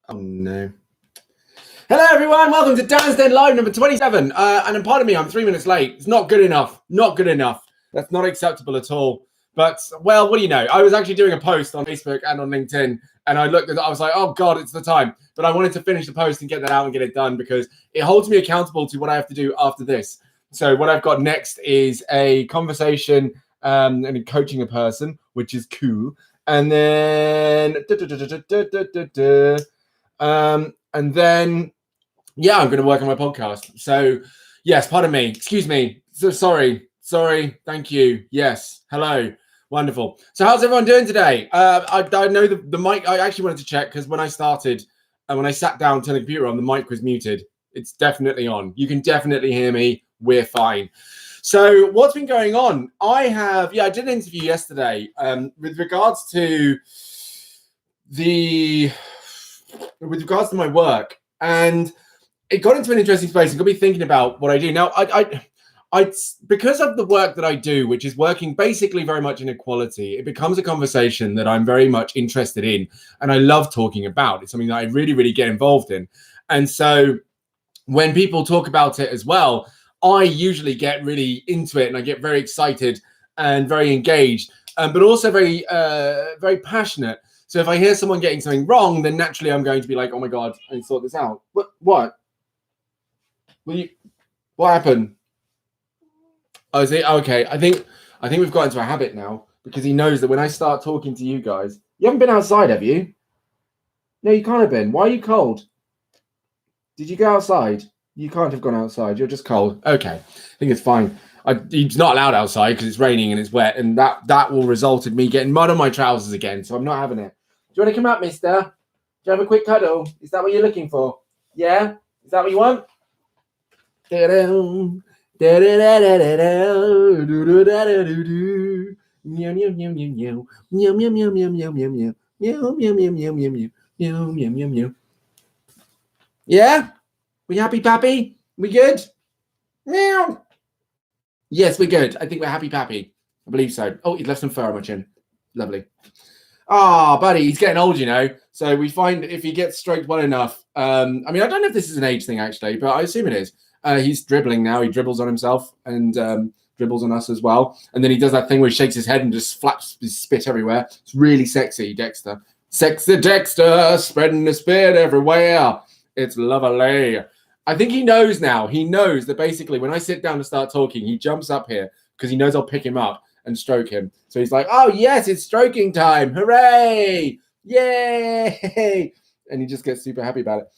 Oh no. Hello everyone, welcome to DansDen Live number 27. And pardon me, I'm 3 minutes late. It's not good enough. Not good enough. That's not acceptable at all. But, well, what do you know? I was actually doing a post on Facebook and on LinkedIn, and I looked at it, I was like, oh God, it's the time. But I wanted to finish the post and get that out and get it done because it holds me accountable to what I have to do after this. So what I've got next is a conversation and coaching a person, which is cool. And then and then, yeah, I'm going to work on my podcast. So, yes, pardon me. Excuse me. So sorry. Thank you. Yes. Hello. Wonderful. So how's everyone doing today? I know the mic. I actually wanted to check because when I started and when I sat down, turned the computer on, the mic was muted. It's definitely on. You can definitely hear me. We're fine. So what's been going on? I did an interview yesterday with regards to my work, and it got into an interesting space and got me thinking about what I do now. I because of the work that I do, which is working basically very much in equality, it becomes a conversation that I'm very much interested in and I love talking about. It's something that I really, really get involved in. And so when people talk about it as well, I usually get really into it and I get very excited and very engaged, but also very, very passionate. So if I hear someone getting something wrong, then naturally I'm going to be like, oh my God, I need to sort this out. What? What happened? Oh, is it? Okay. I think we've got into a habit now because he knows that when I start talking to you guys, you haven't been outside, have you? No, you can't have been. Why are you cold? Did you go outside? You can't have gone outside. You're just cold. Okay. I think it's fine. He's not allowed outside because it's raining and it's wet, and that will result in me getting mud on my trousers again. So I'm not having it. Do you want to come up, mister? Do you have a quick cuddle? Is that what you're looking for? Yeah? Is that what you want? Yeah? We happy, Pappy? We good? Meow. Yes, we're good. I think we're happy, Pappy. I believe so. Oh, he left some fur on my chin. Lovely. Ah, buddy, he's getting old, you know. So we find if he gets stroked well enough, I mean, I don't know if this is an age thing actually, but I assume it is. He's dribbling now. He dribbles on himself and dribbles on us as well. And then he does that thing where he shakes his head and just flaps his spit everywhere. It's really sexy, Dexter. Sexy Dexter, spreading the spit everywhere. It's lovely. I think he knows now. He knows that basically when I sit down to start talking, he jumps up here because he knows I'll pick him up and stroke him. So he's like, oh, yes, it's stroking time. Hooray. Yay. And he just gets super happy about it.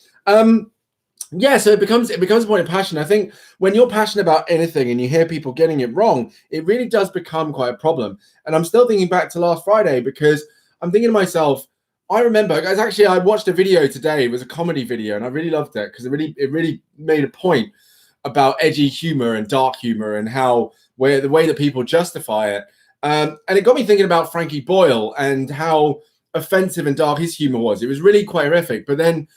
Yeah, so it becomes a point of passion. I think when you're passionate about anything and you hear people getting it wrong, it really does become quite a problem. And I'm still thinking back to last Friday because I'm thinking to myself, I remember, guys, actually, I watched a video today. It was a comedy video, and I really loved it because it really made a point about edgy humor and dark humor and the way that people justify it. And it got me thinking about Frankie Boyle and how offensive and dark his humor was. It was really quite horrific. But then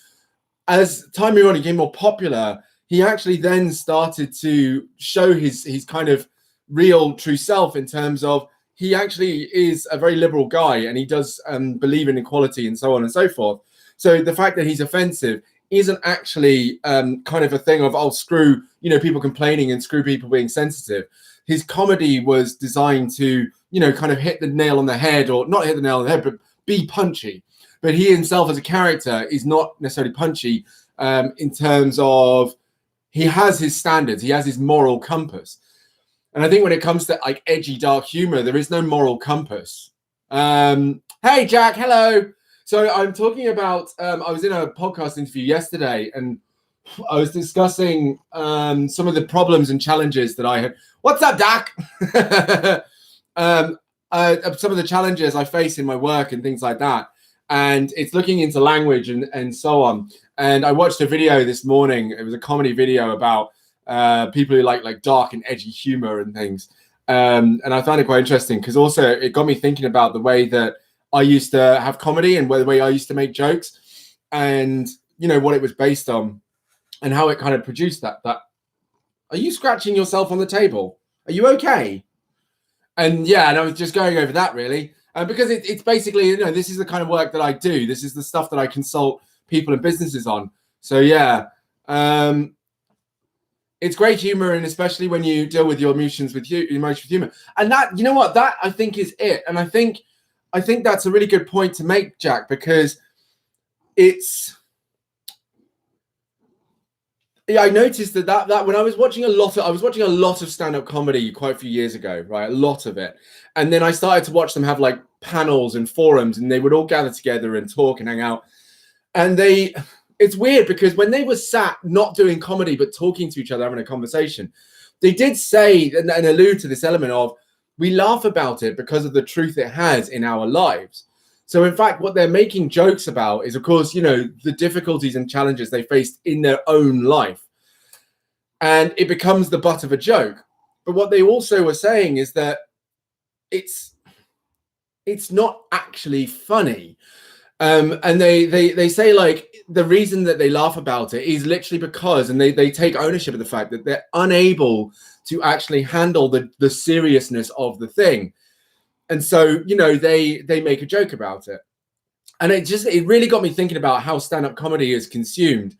as time moved on, he became more popular. He actually then started to show his kind of real true self in terms of he actually is a very liberal guy and he does believe in equality and so on and so forth. So the fact that he's offensive isn't actually kind of a thing of, oh, screw, people complaining and screw people being sensitive. His comedy was designed to, kind of hit the nail on the head, or not hit the nail on the head, but be punchy. But he himself as a character is not necessarily punchy in terms of he has his standards. He has his moral compass. And I think when it comes to like edgy, dark humor, there is no moral compass. Hey, Jack. Hello. So I'm talking about, I was in a podcast interview yesterday and I was discussing some of the problems and challenges that I had. What's up, Dak? Some of the challenges I face in my work and things like that. And it's looking into language and so on. And I watched a video this morning. It was a comedy video about people who like dark and edgy humor and things. And I found it quite interesting because also it got me thinking about the way that I used to have comedy and the way I used to make jokes and, what it was based on and how it kind of produced that. Are you scratching yourself on the table? Are you okay? And yeah, and I was just going over that really. Because it's basically, this is the kind of work that I do. This is the stuff that I consult people and businesses on. So yeah, it's great humor, and especially when you deal with your emotions with humor. And that, you know what, that I think is it. And I think that's a really good point to make, Jack, because I noticed that when I was watching a lot of stand-up comedy quite a few years ago, right? A lot of it. And then I started to watch them have like panels and forums, and they would all gather together and talk and hang out. And it's weird because when they were sat not doing comedy but talking to each other, having a conversation, they did say and allude to this element of, we laugh about it because of the truth it has in our lives. So in fact, what they're making jokes about is, of course, you know, the difficulties and challenges they faced in their own life. And it becomes the butt of a joke. But what they also were saying is that it's not actually funny. And they say, like, the reason that they laugh about it is literally because, and they take ownership of the fact that they're unable to actually handle the seriousness of the thing. And so, you know, they make a joke about it. And it really got me thinking about how stand-up comedy is consumed,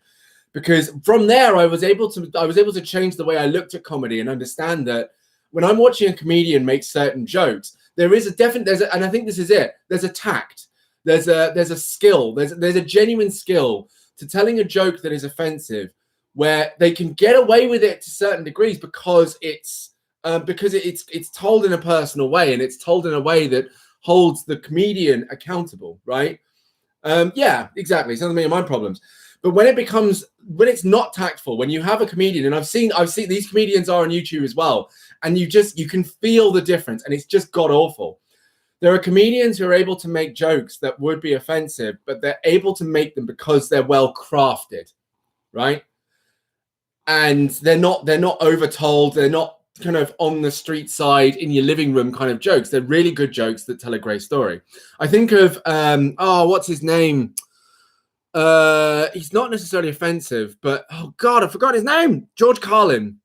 because from there I was able to change the way I looked at comedy and understand that when I'm watching a comedian make certain jokes, and I think this is it, there's a tact, there's a skill, there's a genuine skill to telling a joke that is offensive, where they can get away with it to certain degrees because it's told in a personal way, and it's told in a way that holds the comedian accountable, right? Yeah, exactly. Sounds like my problems. But when it's not tactful, when you have a comedian, and I've seen these comedians are on YouTube as well, and you can feel the difference, and it's just god awful. There are comedians who are able to make jokes that would be offensive, but they're able to make them because they're well crafted, right? And they're not overtold, they're not kind of on the street side in your living room kind of jokes. They're really good jokes that tell a great story. I think of what's his name? He's not necessarily offensive, but oh god, I forgot his name. George Carlin.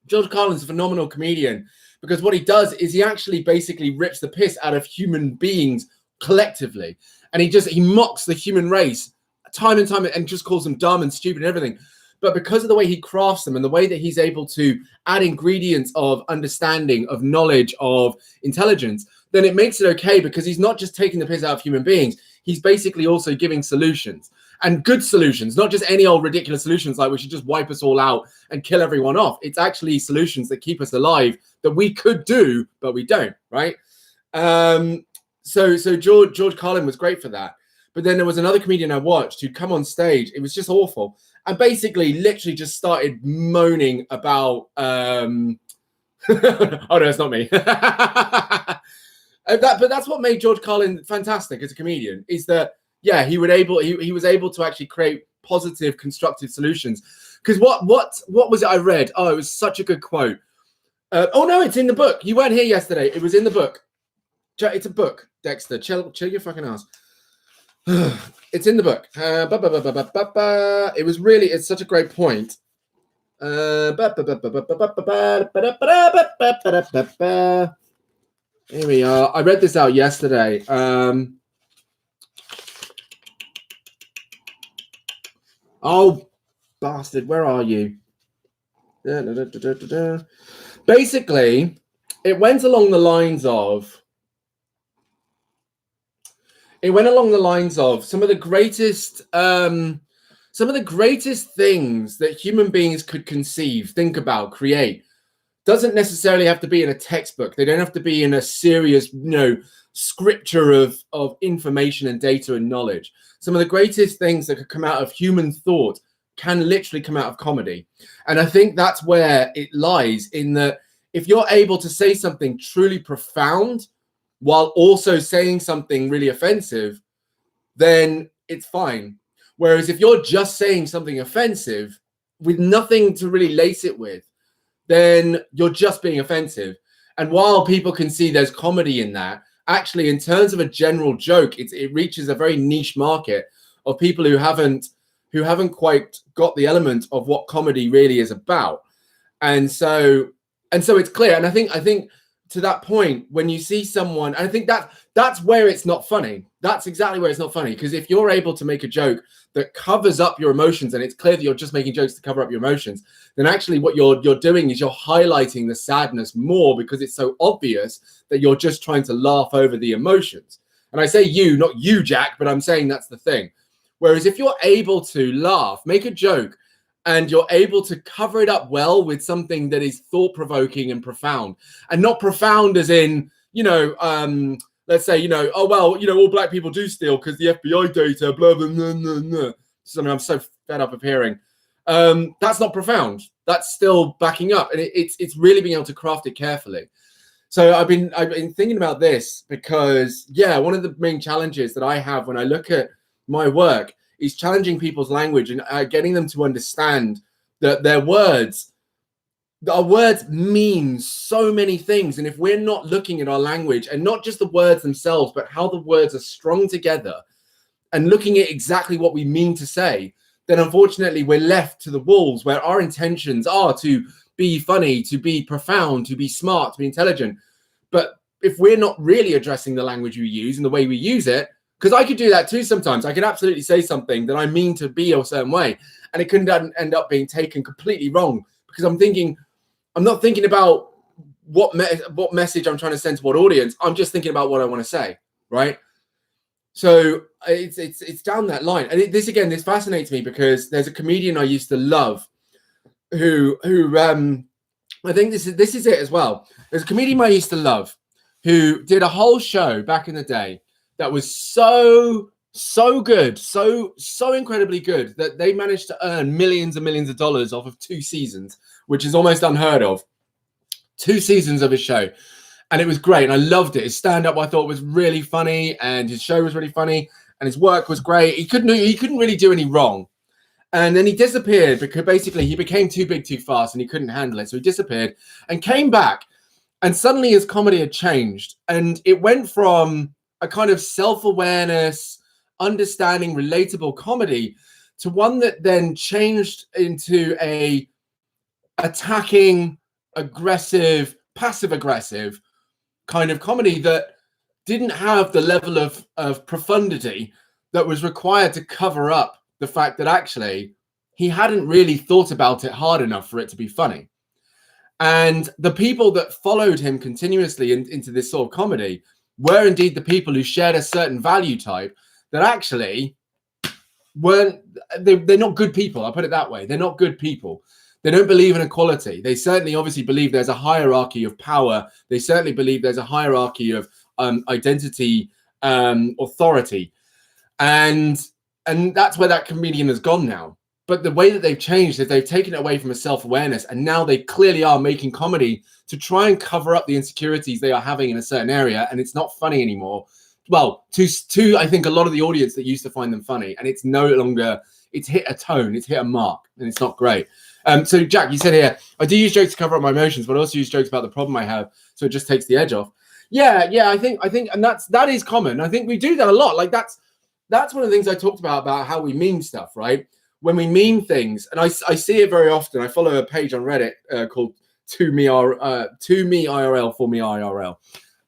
George Carlin's a phenomenal comedian, because what he does is he actually basically rips the piss out of human beings collectively, and he mocks the human race time and time and just calls them dumb and stupid and everything. But because of the way he crafts them and the way that he's able to add ingredients of understanding, of knowledge, of intelligence, then it makes it okay, because he's not just taking the piss out of human beings. He's basically also giving solutions, and good solutions, not just any old ridiculous solutions like we should just wipe us all out and kill everyone off. It's actually solutions that keep us alive that we could do, but we don't, right? So George Carlin was great for that. But then there was another comedian I watched who'd come on stage. It was just awful. And basically literally just started moaning about oh no, it's not me. But that's what made George Carlin fantastic as a comedian, is that he was able to actually create positive, constructive solutions. Because what was it I read? Oh, it was such a good quote. Oh no, it's in the book. You weren't here yesterday. It was in the book. It's a book, Dexter. Chill your fucking ass. It's in the book. It's such a great point. Here we are. I read this out yesterday. Oh, bastard, where are you? Basically, it went along the lines of some of the greatest things that human beings could conceive, think about, create. Doesn't necessarily have to be in a textbook. They don't have to be in a serious, scripture of information and data and knowledge. Some of the greatest things that could come out of human thought can literally come out of comedy. And I think that's where it lies, in that if you're able to say something truly profound while also saying something really offensive, then it's fine. Whereas if you're just saying something offensive with nothing to really lace it with, then you're just being offensive. And while people can see there's comedy in that, actually, in terms of a general joke, it reaches a very niche market of people who haven't quite got the element of what comedy really is about. And so it's clear. And I think to that point when you see someone, I think that's where it's not funny. That's exactly where it's not funny, because if you're able to make a joke that covers up your emotions, and it's clear that you're just making jokes to cover up your emotions, then actually what you're doing is you're highlighting the sadness more, because it's so obvious that you're just trying to laugh over the emotions. And I say you, not you, Jack, but I'm saying that's the thing. Whereas if you're able to laugh, make a joke, and you're able to cover it up well with something that is thought-provoking and profound, and not profound as in, let's say, oh, well, all black people do steal because the FBI data, blah, blah, blah, blah, blah. Something I'm so fed up of hearing. That's not profound. That's still backing up. And it's really being able to craft it carefully. So I've been thinking about this because, one of the main challenges that I have when I look at my work is challenging people's language and getting them to understand that our words mean so many things. And if we're not looking at our language, and not just the words themselves, but how the words are strung together, and looking at exactly what we mean to say, then unfortunately we're left to the wolves, where our intentions are to be funny, to be profound, to be smart, to be intelligent. But if we're not really addressing the language we use and the way we use it, because I could do that too sometimes. I could absolutely say something that I mean to be a certain way, and it could end up being taken completely wrong, because I'm not thinking about what message I'm trying to send to what audience. I'm just thinking about what I want to say, right? So it's down that line. And this fascinates me, because there's a comedian I used to love who I think this is it as well. There's a comedian I used to love who did a whole show back in the day that was so good, so incredibly good, that they managed to earn millions and millions of dollars off of 2 seasons, which is almost unheard of. 2 seasons of his show. And it was great. And I loved it. His stand-up I thought was really funny, and his show was really funny, and his work was great. He couldn't really do any wrong. And then he disappeared because basically he became too big too fast, and he couldn't handle it. So he disappeared and came back. And suddenly his comedy had changed. And it went from a kind of self-awareness, understanding, relatable comedy to one that then changed into a attacking, aggressive, passive-aggressive kind of comedy that didn't have the level of profundity that was required to cover up the fact that actually he hadn't really thought about it hard enough for it to be funny. And the people that followed him continuously into this sort of comedy were indeed the people who shared a certain value type that actually they're not good people. I'll put it that way. They're not good people. They don't believe in equality. They certainly obviously believe there's a hierarchy of power. They certainly believe there's a hierarchy of identity, authority. And that's where that comedian has gone now. But the way that they've changed is they've taken it away from a self-awareness, and now they clearly are making comedy to try and cover up the insecurities they are having in a certain area, and it's not funny anymore. Well, to I think a lot of the audience that used to find them funny, and it's no longer, it's hit a tone, it's hit a mark, and it's not great. So Jack, you said here, I do use jokes to cover up my emotions, but I also use jokes about the problem I have, so it just takes the edge off. Yeah, I think, and that is common. I think we do that a lot. Like that's one of the things I talked about how we meme stuff, right? When we meme things, and I see it very often. I follow a page on Reddit called To Me IRL for Me IRL,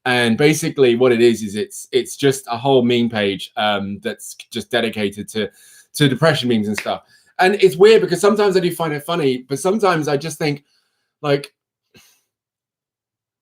and basically what it is it's just a whole meme page that's just dedicated to depression memes and stuff. And it's weird because sometimes I do find it funny, but sometimes I just think, like,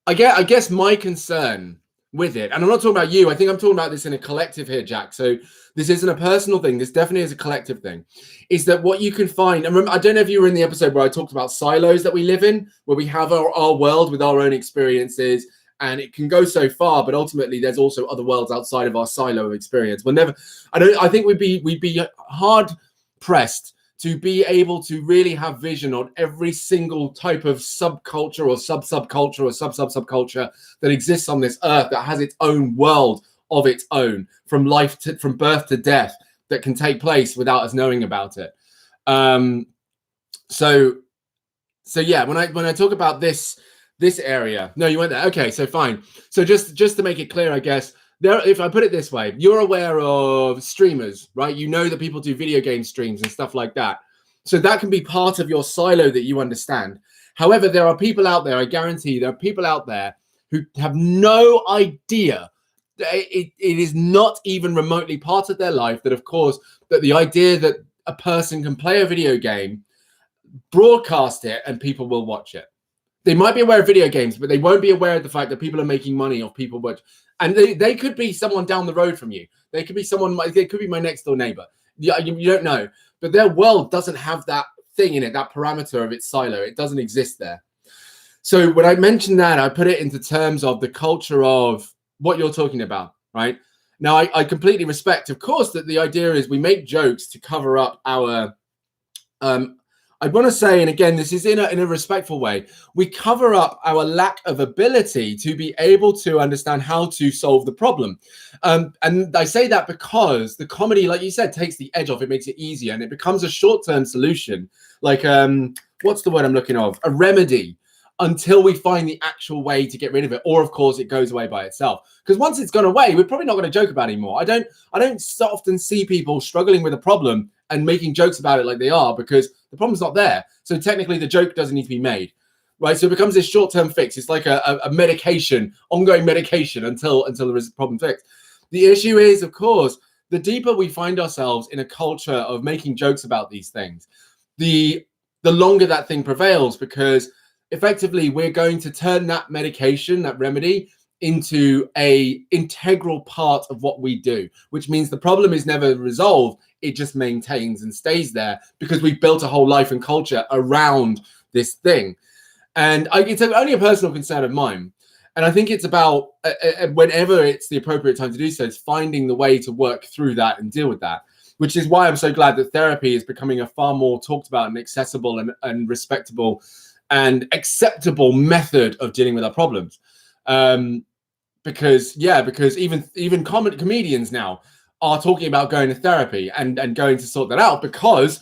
I guess my concern with it, and I'm not talking about you, I think I'm talking about this in a collective here, Jack. So this isn't a personal thing. This definitely is a collective thing. Is that what you can find? And remember, I don't know if you were in the episode where I talked about silos that we live in, where we have our world with our own experiences, and it can go so far, but ultimately there's also other worlds outside of our silo of experience. I think we'd be hard pressed to be able to really have vision on every single type of subculture or subculture or subculture that exists on this earth, that has its own world of its own, from birth to death, that can take place without us knowing about it. So yeah, when I talk about this area, no, you went there. Okay, so fine. So just to make it clear, I guess, if I put it this way, you're aware of streamers, right? You know that people do video game streams and stuff like that. So that can be part of your silo that you understand. However, there are people out there, I guarantee there are people out there who have no idea. It is not even remotely part of their life that, of course, that the idea that a person can play a video game, broadcast it, and people will watch it. They might be aware of video games, but they won't be aware of the fact that people are making money off people watch. And they could be someone down the road from you. They could be someone, they could be my next door neighbor. You don't know. But their world doesn't have that thing in it, that parameter of its silo. It doesn't exist there. So when I mentioned that, I put it into terms of the culture of what you're talking about, right? Now, I completely respect, of course, that the idea is we make jokes to cover up our... I want to say, and again, this is in a respectful way, we cover up our lack of ability to be able to understand how to solve the problem. And I say that because the comedy, like you said, takes the edge off. It makes it easier, and it becomes a short-term solution. Like, what's the word I'm looking of? A remedy, until we find the actual way to get rid of it. Or, of course, it goes away by itself. Because once it's gone away, we're probably not going to joke about it anymore. I don't so often see people struggling with a problem and making jokes about it like they are, because the problem's not there. So technically the joke doesn't need to be made, right? So it becomes this short-term fix. It's like a medication, ongoing medication until there is a problem fixed. The issue is, of course, the deeper we find ourselves in a culture of making jokes about these things, the longer that thing prevails, because effectively we're going to turn that medication, that remedy, into a integral part of what we do, which means the problem is never resolved. It just maintains and stays there because we've built a whole life and culture around this thing. And it's only a personal concern of mine. And I think it's about whenever it's the appropriate time to do so, it's finding the way to work through that and deal with that, which is why I'm so glad that therapy is becoming a far more talked about and accessible and respectable and acceptable method of dealing with our problems. Because even comedians now are talking about going to therapy and going to sort that out, because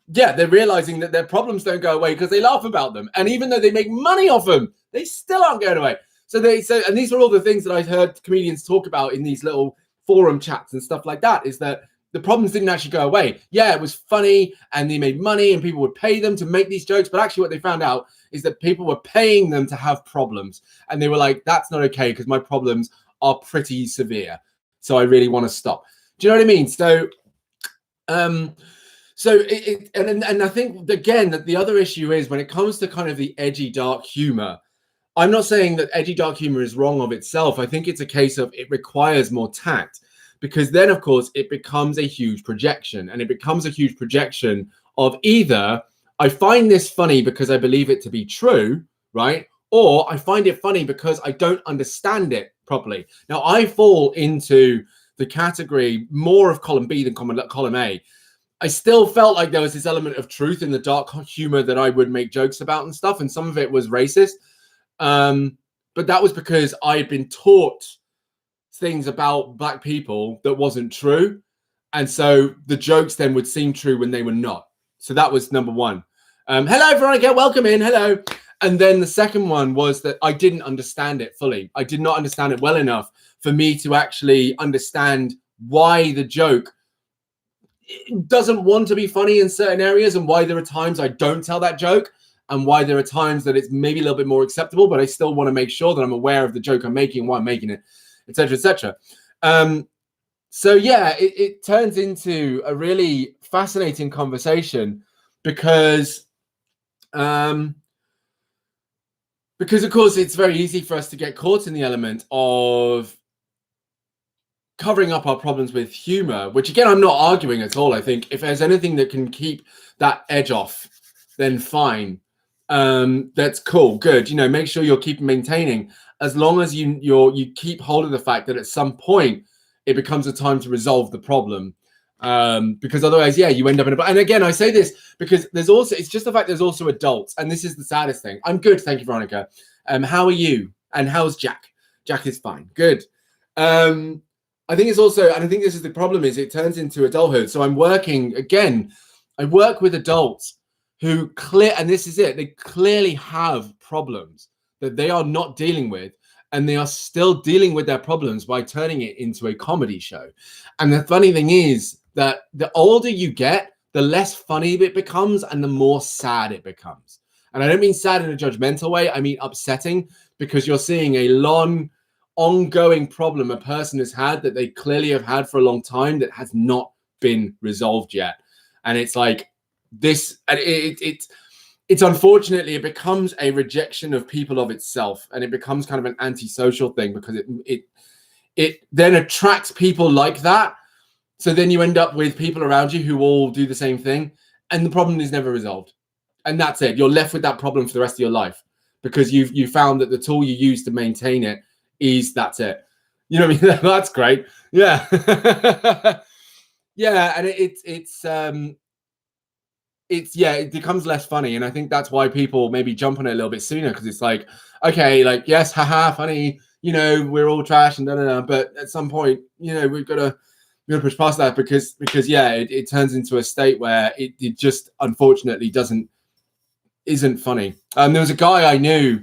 they're realizing that their problems don't go away because they laugh about them, and even though they make money off them, they still aren't going away. So and these are all the things that I heard comedians talk about in these little forum chats and stuff like that, is that the problems didn't actually go away. Yeah, it was funny and they made money and people would pay them to make these jokes, but actually what they found out is that people were paying them to have problems, and they were like, that's not okay because my problems are pretty severe, so I really want to stop. Do you know what I mean? So and I think again that the other issue is when it comes to kind of the edgy dark humor, I'm not saying that edgy dark humor is wrong of itself. I think it's a case of it requires more tact, because then of course it becomes a huge projection, and it becomes a huge projection of either I find this funny because I believe it to be true, right? Or I find it funny because I don't understand it properly. Now, I fall into the category more of column B than column A. I still felt like there was this element of truth in the dark humor that I would make jokes about and stuff, and some of it was racist. But that was because I had been taught things about Black people that wasn't true. And so the jokes then would seem true when they were not. So that was number one. Hello, Veronica, welcome in. Hello. And then the second one was that I didn't understand it fully. I did not understand it well enough for me to actually understand why the joke doesn't want to be funny in certain areas, and why there are times I don't tell that joke, and why there are times that it's maybe a little bit more acceptable, but I still want to make sure that I'm aware of the joke I'm making, why I'm making it, etc., etc. So yeah, it turns into a really fascinating conversation because of course it's very easy for us to get caught in the element of covering up our problems with humor, which again, I'm not arguing at all. I think if there's anything that can keep that edge off, then fine. That's cool, good. You know, make sure you're maintaining, as long as you keep hold of the fact that at some point it becomes a time to resolve the problem. Because otherwise, yeah, you end up in and again, I say this because it's just the fact there's also adults, and this is the saddest thing. I'm good, thank you, Veronica. How are you? And how's Jack? Jack is fine, good. I think it's also, and I think this is the problem, is it turns into adulthood. So I work with adults who and this is it, they clearly have problems that they are not dealing with, and they are still dealing with their problems by turning it into a comedy show. And the funny thing is that the older you get, the less funny it becomes and the more sad it becomes. And I don't mean sad in a judgmental way, I mean upsetting, because you're seeing a long, ongoing problem a person has had that they clearly have had for a long time that has not been resolved yet. And it's like this, and it's unfortunately, it becomes a rejection of people of itself, and it becomes kind of an antisocial thing because it then attracts people like that. So then you end up with people around you who all do the same thing, and the problem is never resolved. And that's it. You're left with that problem for the rest of your life because you found that the tool you use to maintain it is that's it. You know what I mean? That's great. Yeah. Yeah. And it becomes less funny. And I think that's why people maybe jump on it a little bit sooner, because it's like, okay, like, yes, haha, funny, you know, we're all trash and da. But at some point, you know, we've got to push past that because yeah, it turns into a state where it just unfortunately isn't funny. There was a guy I knew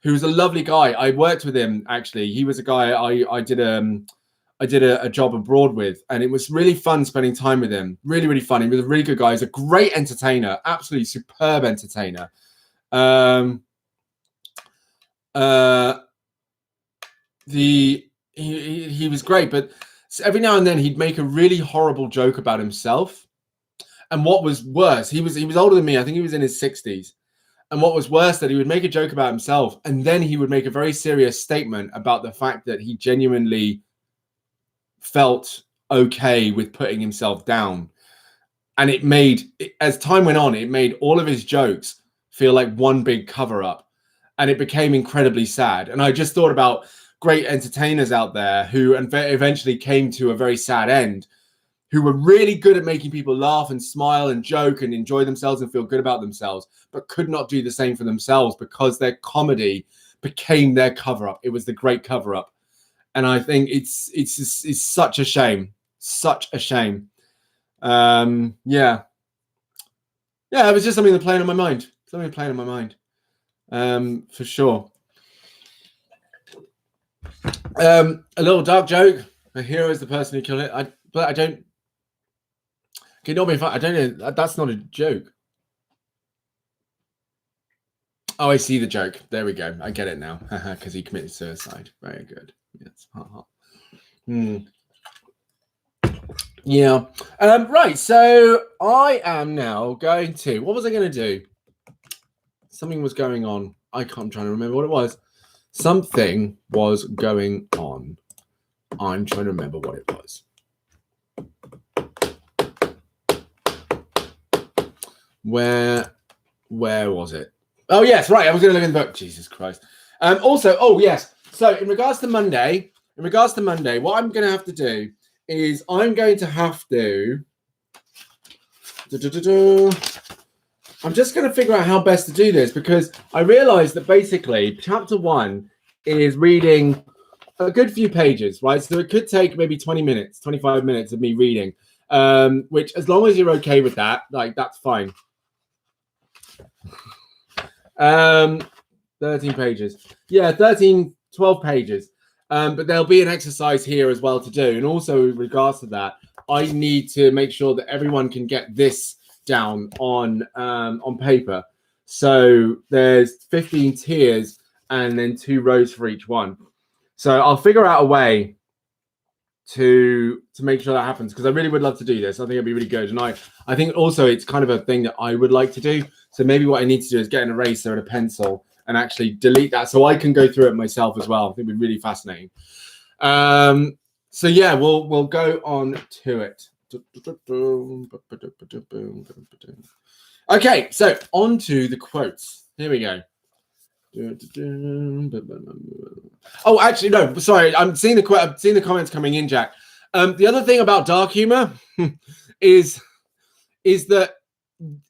who was a lovely guy. I worked with him, actually. He was a guy I did a job abroad with, and it was really fun spending time with him. Really, really fun. He was a really good guy. He's a great entertainer, absolutely superb entertainer. He was great, but every now and then he'd make a really horrible joke about himself. And what was worse, he was older than me. I think he was in his 60s. And what was worse, that he would make a joke about himself, and then he would make a very serious statement about the fact that he genuinely felt okay with putting himself down. And it made, as time went on, it made all of his jokes feel like one big cover-up. And it became incredibly sad. And I just thought about great entertainers out there who eventually came to a very sad end, who were really good at making people laugh and smile and joke and enjoy themselves and feel good about themselves, but could not do the same for themselves because their comedy became their cover-up. It was the great cover-up. And I think it's such a shame. Such a shame. Yeah. Yeah, it was just something that played on my mind. Something playing on my mind. For sure. A little dark joke. A hero is the person who killed it. But I don't. Okay, not being fun. I don't know. That's not a joke. Oh, I see the joke. There we go. I get it now. Because he committed suicide. Very good. Yes. Yeah. Right. So I am now going to. What was I going to do? Something was going on. I'm trying to remember what it was. Something was going on. I'm trying to remember what it was. Where was it? Oh, yes, right. I was going to look in the book. Jesus Christ. Also, oh, yes. So in regards to Monday, what I'm going to have to do is I'm going to have to... I'm just going to figure out how best to do this, because I realized that basically chapter 1 is reading a good few pages, right? So it could take maybe 20 minutes, 25 minutes of me reading, which as long as you're okay with that, like that's fine. 13 pages. Yeah, 12 pages. But there'll be an exercise here as well to do. And also with regards to that, I need to make sure that everyone can get this down on paper. So there's 15 tiers and then 2 rows for each one. So I'll figure out a way to make sure that happens, because I really would love to do this. I think it'd be really good. And I think also it's kind of a thing that I would like to do. So maybe what I need to do is get an eraser and a pencil and actually delete that so I can go through it myself as well. I think it'd be really fascinating. So yeah, we'll go on to it. Okay, so on to the quotes. Here we go. Oh, actually, no, sorry. I'm seeing the comments coming in, Jack. The other thing about dark humor is that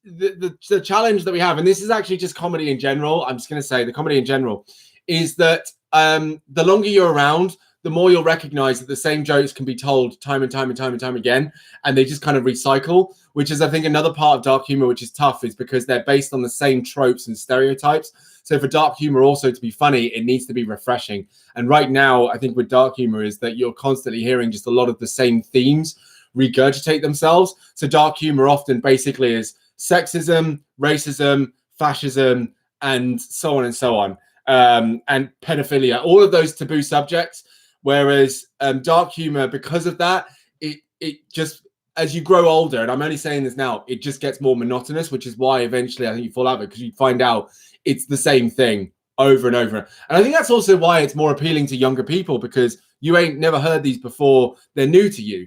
the challenge that we have, and this is actually just comedy in general. I'm just going to say the comedy in general is that the longer you're around, the more you'll recognize that the same jokes can be told time and time again, and they just kind of recycle, which is, I think, another part of dark humor, which is tough, is because they're based on the same tropes and stereotypes. So for dark humor also to be funny, it needs to be refreshing. And right now, I think with dark humor is that you're constantly hearing just a lot of the same themes regurgitate themselves. So dark humor often basically is sexism, racism, fascism, and so on and so on. and pedophilia, all of those taboo subjects. Whereas dark humor, because of that, it just, as you grow older, and I'm only saying this now, it just gets more monotonous, which is why eventually I think you fall out of it, because you find out it's the same thing over and over. And I think that's also why it's more appealing to younger people, because you ain't never heard these before, they're new to you.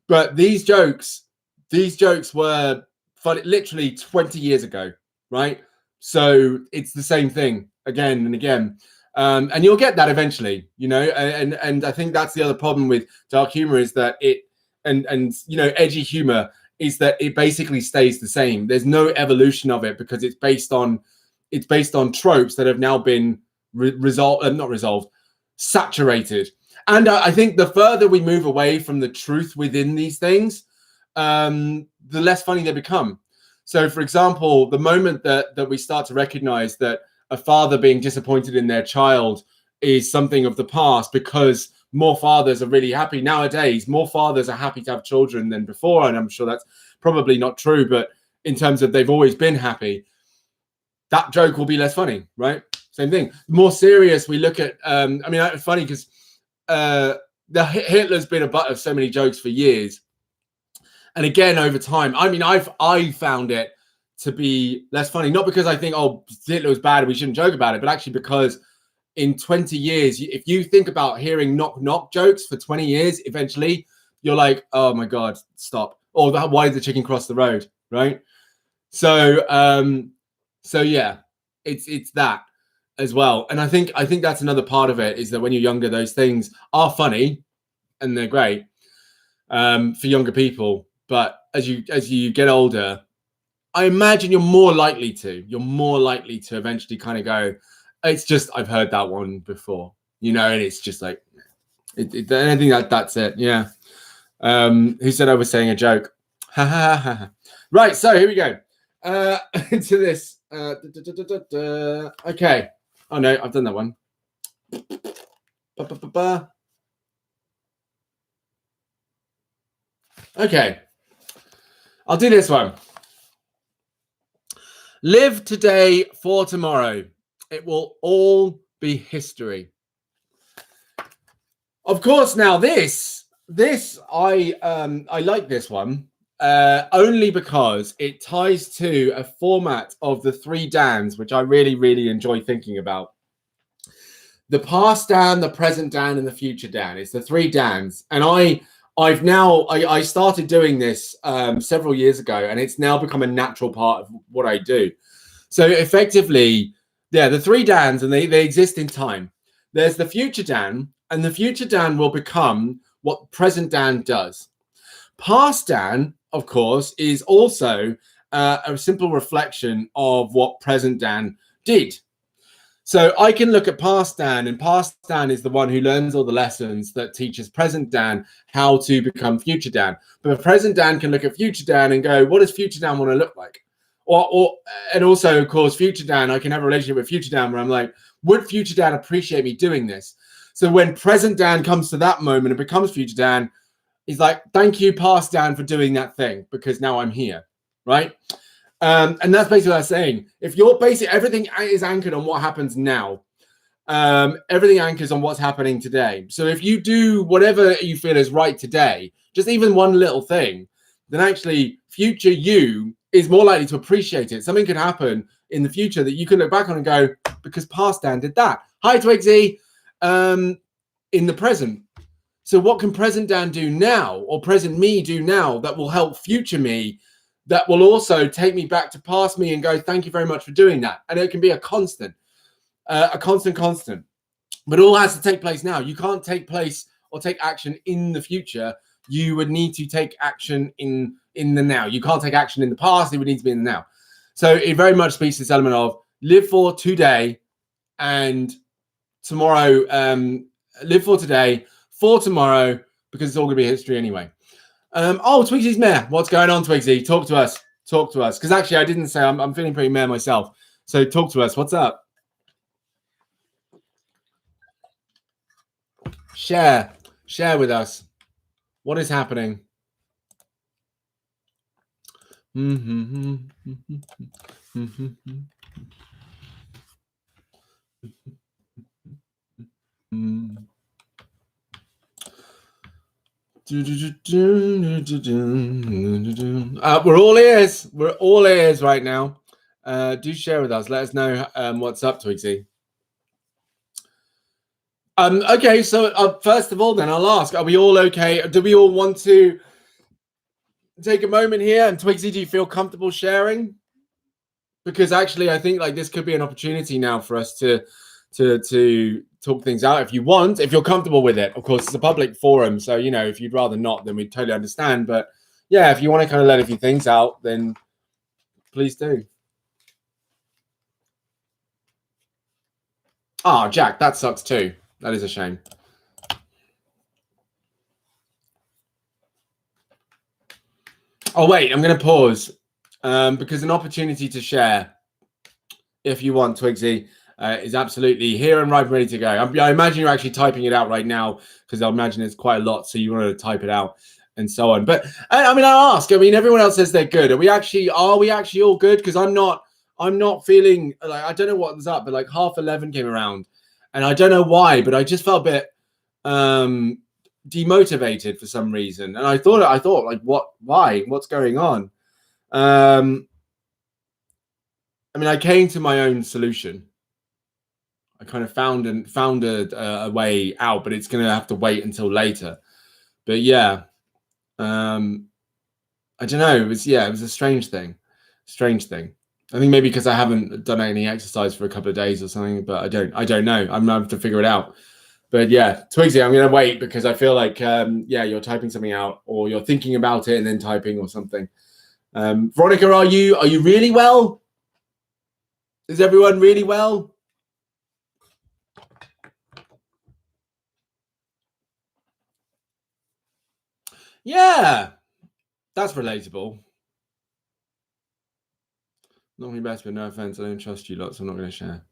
But these jokes were funny literally 20 years ago, right? So it's the same thing again and again. And you'll get that eventually, you know, and I think that's the other problem with dark humor, is that it, and you know, edgy humor, is that it basically stays the same. There's no evolution of it, because it's based on tropes that have now been saturated. And I think the further we move away from the truth within these things, the less funny they become. So, for example, the moment that we start to recognize that a father being disappointed in their child is something of the past, because more fathers are really happy nowadays. More fathers are happy to have children than before. And I'm sure that's probably not true, but in terms of they've always been happy, that joke will be less funny, right? Same thing. More serious, we look at, I mean, it's funny because Hitler's been a butt of so many jokes for years. And again, over time, I mean, I found it to be less funny, not because I think, oh, Hitler was bad and we shouldn't joke about it, but actually because in 20 years, if you think about hearing knock jokes for 20 years, eventually you're like, oh my God, stop. Or why did the chicken cross the road, right? So yeah, it's that as well. And I think that's another part of it, is that when you're younger, those things are funny and they're great for younger people. But as you get older, I imagine you're more likely to eventually kind of go, it's just, I've heard that one before, you know, and it's just like, I think that's it. Yeah. Who said I was saying a joke? Right. So here we go. Into this. Okay. Oh no, I've done that one. Okay. I'll do this one. Live today for tomorrow. It will all be history. Of course, now this I like this one only because it ties to a format of the 3 Dans, which I really, really enjoy thinking about. The past Dan, the present Dan, and the future Dan. It's the 3 Dans, and I started doing this several years ago, and it's now become a natural part of what I do. So effectively, yeah, the 3 Dans, and they exist in time. There's the future Dan, and the future Dan will become what present Dan does. Past Dan, of course, is also a simple reflection of what present Dan did. So I can look at past Dan, and past Dan is the one who learns all the lessons that teaches present Dan how to become future Dan. But present Dan can look at future Dan and go, what does future Dan want to look like? And also, of course, future Dan, I can have a relationship with future Dan where I'm like, would future Dan appreciate me doing this? So when present Dan comes to that moment and becomes future Dan, he's like, thank you, past Dan, for doing that thing, because now I'm here, right? And that's basically what I'm saying. If you're everything is anchored on what happens now. Everything anchors on what's happening today. So if you do whatever you feel is right today, just even one little thing, then actually future you is more likely to appreciate it. Something could happen in the future that you can look back on and go, because past Dan did that. Hi, Twigsy. In the present. So what can present Dan do now, or present me do now, that will help future me, that will also take me back to past me and go, thank you very much for doing that. And it can be a constant. But it all has to take place now. You can't take place or take action in the future. You would need to take action in the now. You can't take action in the past. It would need to be in the now. So it very much speaks to this element of live for today and tomorrow. Live for today, for tomorrow, because it's all going to be history anyway. Oh, Twigsy's meh. What's going on, Twigsy? Talk to us. Because actually, I didn't say I'm feeling pretty meh myself. So talk to us. What's up? Share with us. What is happening? We're all ears. We're all ears right now. Do share with us. Let us know what's up, Twigsy. Okay, so first of all, then I'll ask: are we all okay? Do we all want to take a moment here? And Twigsy, do you feel comfortable sharing? Because actually, I think like this could be an opportunity now for us to talk things out if you want, if you're comfortable with it. Of course, it's a public forum, so you know, if you'd rather not, then we totally understand. But yeah, if you want to kind of let a few things out, then please do. Oh, Jack, that sucks too. That is a shame. Oh wait, I'm going to pause because an opportunity to share, if you want, Twigsy, is absolutely here and right, ready to go. I imagine you're actually typing it out right now because I imagine it's quite a lot, so you want to type it out and so on. But I mean, I ask. I mean, everyone else says they're good. Are we actually all good? Because I'm not feeling like, I don't know what was up, but like 11:30 came around, and I don't know why, but I just felt a bit demotivated for some reason, and I thought like, why, what's going on? I mean, I came to my own solution. I kind of found a way out, but it's going to have to wait until later. But yeah, I don't know. It was a strange thing. I think maybe because I haven't done any exercise for a couple of days or something, but I don't know. I'm gonna have to figure it out. But yeah, Twigsy, I'm gonna wait because I feel like you're typing something out, or you're thinking about it and then typing or something. Veronica, are you really well? Is everyone really well? Yeah, that's relatable. Not my best, but no offense, I don't trust you lots. So I'm not going to share.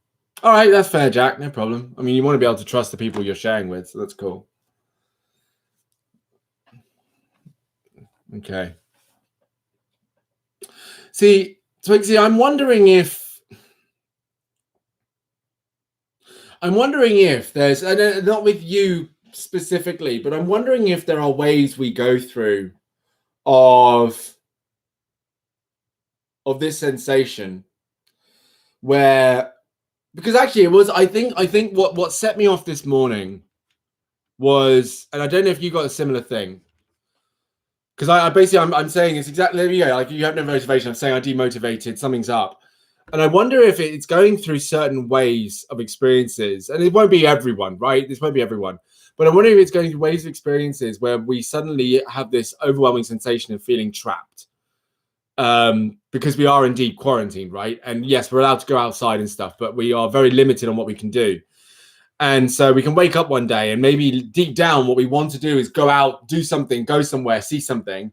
All right, that's fair, Jack. No problem. I mean, you want to be able to trust the people you're sharing with, so that's cool. Okay. See, Twigsy, I'm wondering if there's, not with you specifically, but I'm wondering if there are ways we go through of this sensation where, because actually it was, I think what set me off this morning was, and I don't know if you got a similar thing, because I'm saying it's exactly, like you have no motivation. I'm saying I demotivated, something's up. And I wonder if it's going through certain ways of experiences, and it won't be everyone, right? This won't be everyone. But I wonder if it's going through ways of experiences where we suddenly have this overwhelming sensation of feeling trapped. Because we are indeed quarantined, right? And yes, we're allowed to go outside and stuff, but we are very limited on what we can do. And so we can wake up one day and maybe deep down what we want to do is go out, do something, go somewhere, see something.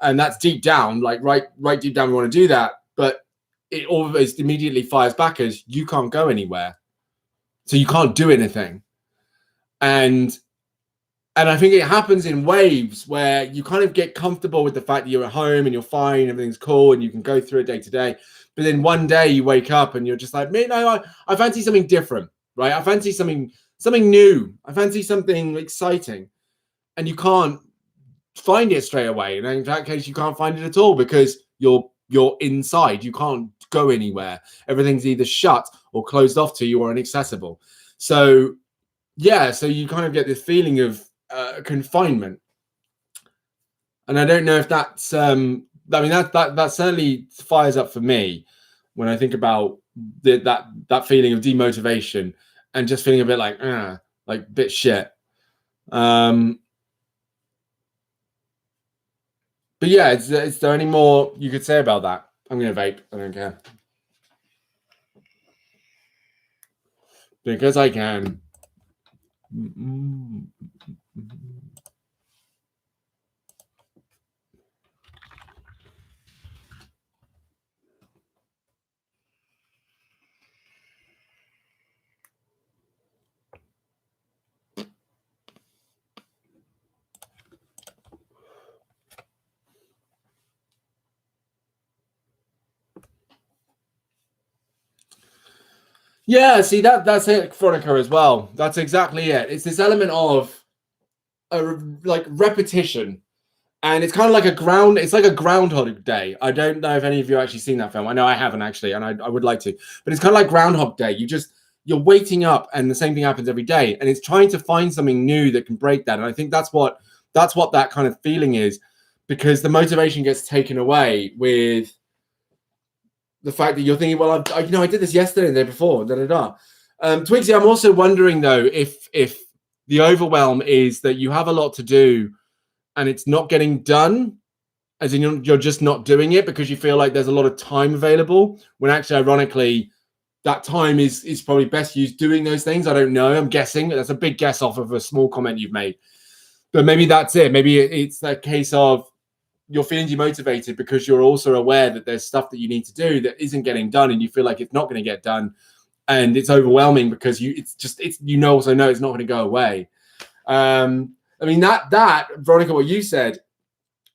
And that's deep down, like right deep down, we want to do that. But it always immediately fires back as you can't go anywhere. So you can't do anything. And I think it happens in waves where you kind of get comfortable with the fact that you're at home and you're fine, everything's cool, and you can go through it day to day. But then one day you wake up and you're just like, man, no, I fancy something different, right? I fancy something new. I fancy something exciting. And you can't find it straight away. And in that case, you can't find it at all because you're inside. You can't go anywhere. Everything's either shut or closed off to you or inaccessible. So yeah, so you kind of get this feeling of confinement. And I don't know if that's I mean that certainly fires up for me when I think about that feeling of demotivation and just feeling a bit like a bit shit. But yeah, is there any more you could say about that? I'm gonna vape. I don't care because I can. Yeah, see that's it, Veronica, as well. That's exactly it. It's this element of like repetition, and it's kind of like it's like a Groundhog Day. I don't know if any of you have actually seen that film. I know I haven't actually, and I would like to, but it's kind of like Groundhog Day. You're waking up and the same thing happens every day, and it's trying to find something new that can break that. And I think that's what that kind of feeling is, because the motivation gets taken away with the fact that you're thinking, well, I did this yesterday and the day before, Twigsy, I'm also wondering though if the overwhelm is that you have a lot to do and it's not getting done, as in you're just not doing it because you feel like there's a lot of time available, when actually, ironically, that time is probably best used doing those things. I don't know. I'm guessing. That's a big guess off of a small comment you've made. But maybe that's it. Maybe it's that case of you're feeling demotivated because you're also aware that there's stuff that you need to do that isn't getting done, and you feel like it's not going to get done, and it's overwhelming because also know it's not going to go away. I mean that Veronica, what you said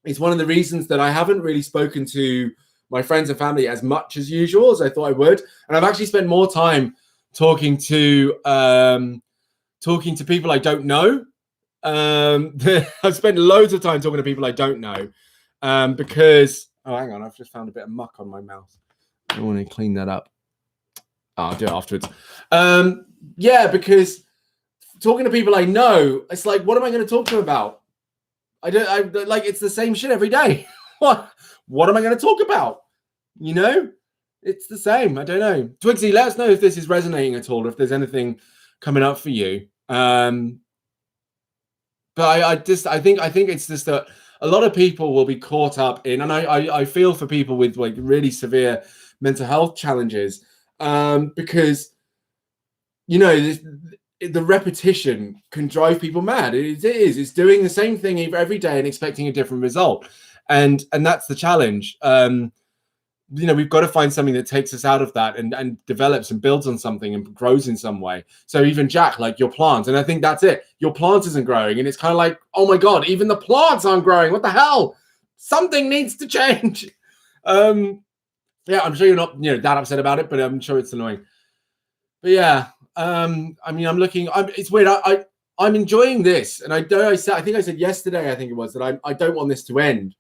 is one of the reasons that I haven't really spoken to my friends and family as much as usual as I thought I would, and I've actually spent more time talking to people I don't know. I've spent loads of time talking to people I don't know. Because hang on, I've just found a bit of muck on my mouth. I want to clean that up. I'll do it afterwards. Yeah, because talking to people I know, it's like, what am I going to talk to them about? I like, it's the same shit every day. What am I going to talk about? It's the same. I don't know. Twigsy, let us know if this is resonating at all, if there's anything coming up for you. But I think it's just that a lot of people will be caught up in, and I feel for people with like really severe mental health challenges, because the repetition can drive people mad. It's doing the same thing every day and expecting a different result, and that's the challenge. We've got to find something that takes us out of that and develops and builds on something and grows in some way. So even Jack, like your plants, and I think that's it. Your plant isn't growing, and it's kind of like, oh my God, even the plants aren't growing. What the hell? Something needs to change. Yeah, I'm sure you're not, that upset about it, but I'm sure it's annoying. But yeah, I mean, it's weird. I'm enjoying this, and I think I said yesterday, I think it was, that I don't want this to end.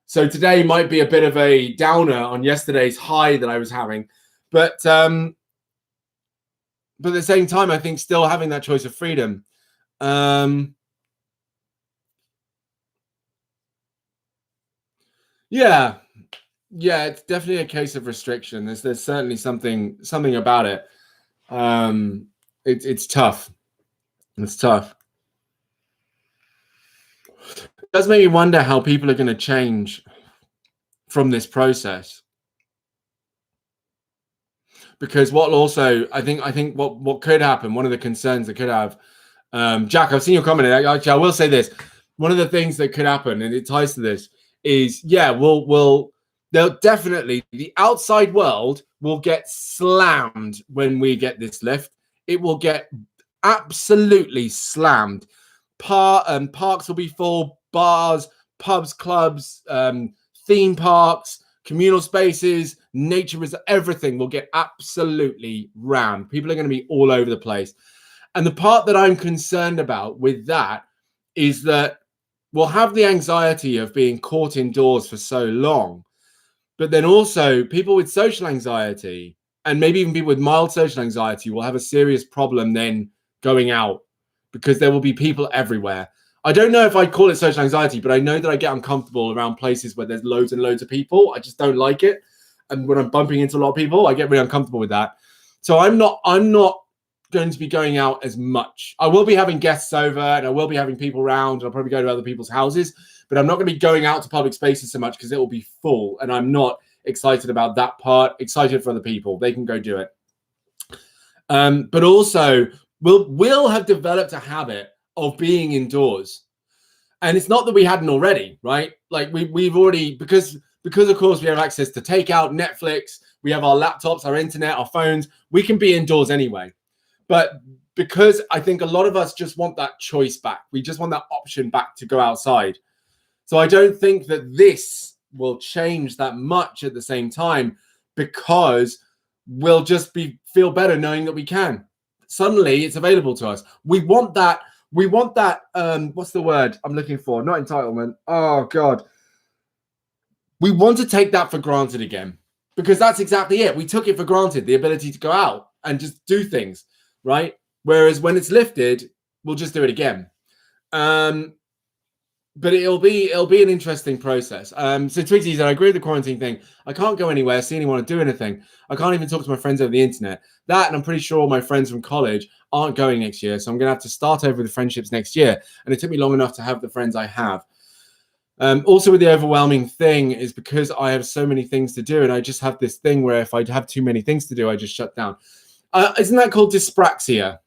So today might be a bit of a downer on yesterday's high that I was having, but at the same time, I think still having that choice of freedom. Yeah, it's definitely a case of restriction. There's certainly something about it. It's tough. It's tough. It does make me wonder how people are going to change from this process. Because what also, I think what could happen, one of the concerns that could have, Jack, I've seen your comment. Actually, I will say this. One of the things that could happen, and it ties to this, is they'll definitely, the outside world will get slammed when we get this lift. It will get absolutely slammed. Parks will be full, bars, pubs, clubs, theme parks, communal spaces, nature reserve, everything will get absolutely rammed. People are going to be all over the place. And the part that I'm concerned about with that is that we'll have the anxiety of being caught indoors for so long, but then also people with social anxiety, and maybe even people with mild social anxiety, will have a serious problem then going out, because there will be people everywhere. I don't know if I'd call it social anxiety, but I know that I get uncomfortable around places where there's loads and loads of people. I just don't like it. And when I'm bumping into a lot of people, I get really uncomfortable with that. So I'm not going to be going out as much. I will be having guests over, and I will be having people around, and I'll probably go to other people's houses, but I'm not going to be going out to public spaces so much because it will be full. And I'm not excited about that part. Excited for other people. They can go do it. But also we'll have developed a habit of being indoors, and it's not that we hadn't already, right? Like we've already, because of course we have access to takeout, Netflix, we have our laptops, our internet, our phones, we can be indoors anyway. But because I think a lot of us just want that choice back, we just want that option back to go outside. So I don't think that this will change that much at the same time, because we'll just feel better knowing that we can. Suddenly it's available to us. We want that. What's the word I'm looking for? Not entitlement. Oh God. We want to take that for granted again, because that's exactly it. We took it for granted, the ability to go out and just do things, right? Whereas when it's lifted, we'll just do it again. But it'll be an interesting process. So Twigsy said, I agree with the quarantine thing. I can't go anywhere, see anyone, or do anything. I can't even talk to my friends over the internet. That, and I'm pretty sure all my friends from college aren't going next year. So I'm going to have to start over with the friendships next year. And it took me long enough to have the friends I have. Also with the overwhelming thing is because I have so many things to do. And I just have this thing where if I have too many things to do, I just shut down. Isn't that called dyspraxia?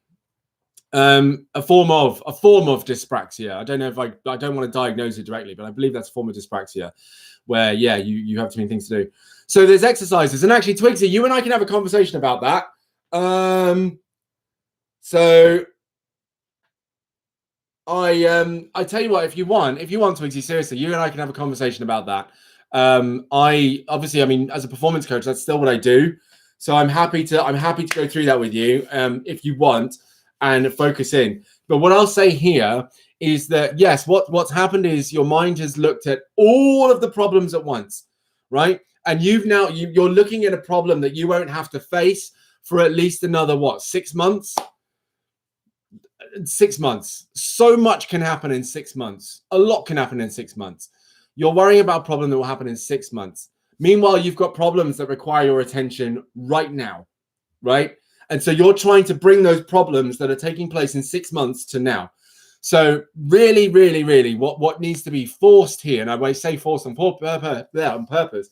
A form of dyspraxia. I don't know if I don't want to diagnose it directly, but I believe that's a form of dyspraxia where, yeah, you have too many things to do. So there's exercises, and actually, Twigsy, you and I can have a conversation about that. So I tell you what, if you want, Twigsy, seriously, you and I can have a conversation about that. I mean, as a performance coach, that's still what I do. So I'm happy to go through that with you, if you want, and focus in. But what I'll say here is that, yes, what's happened is your mind has looked at all of the problems at once, right? And you're looking at a problem that you won't have to face for at least another, 6 months? 6 months. So much can happen in 6 months. A lot can happen in 6 months. You're worrying about a problem that will happen in 6 months. Meanwhile, you've got problems that require your attention right now, right? And so you're trying to bring those problems that are taking place in 6 months to now. So really, really, really, what needs to be forced here, and I say forced on purpose,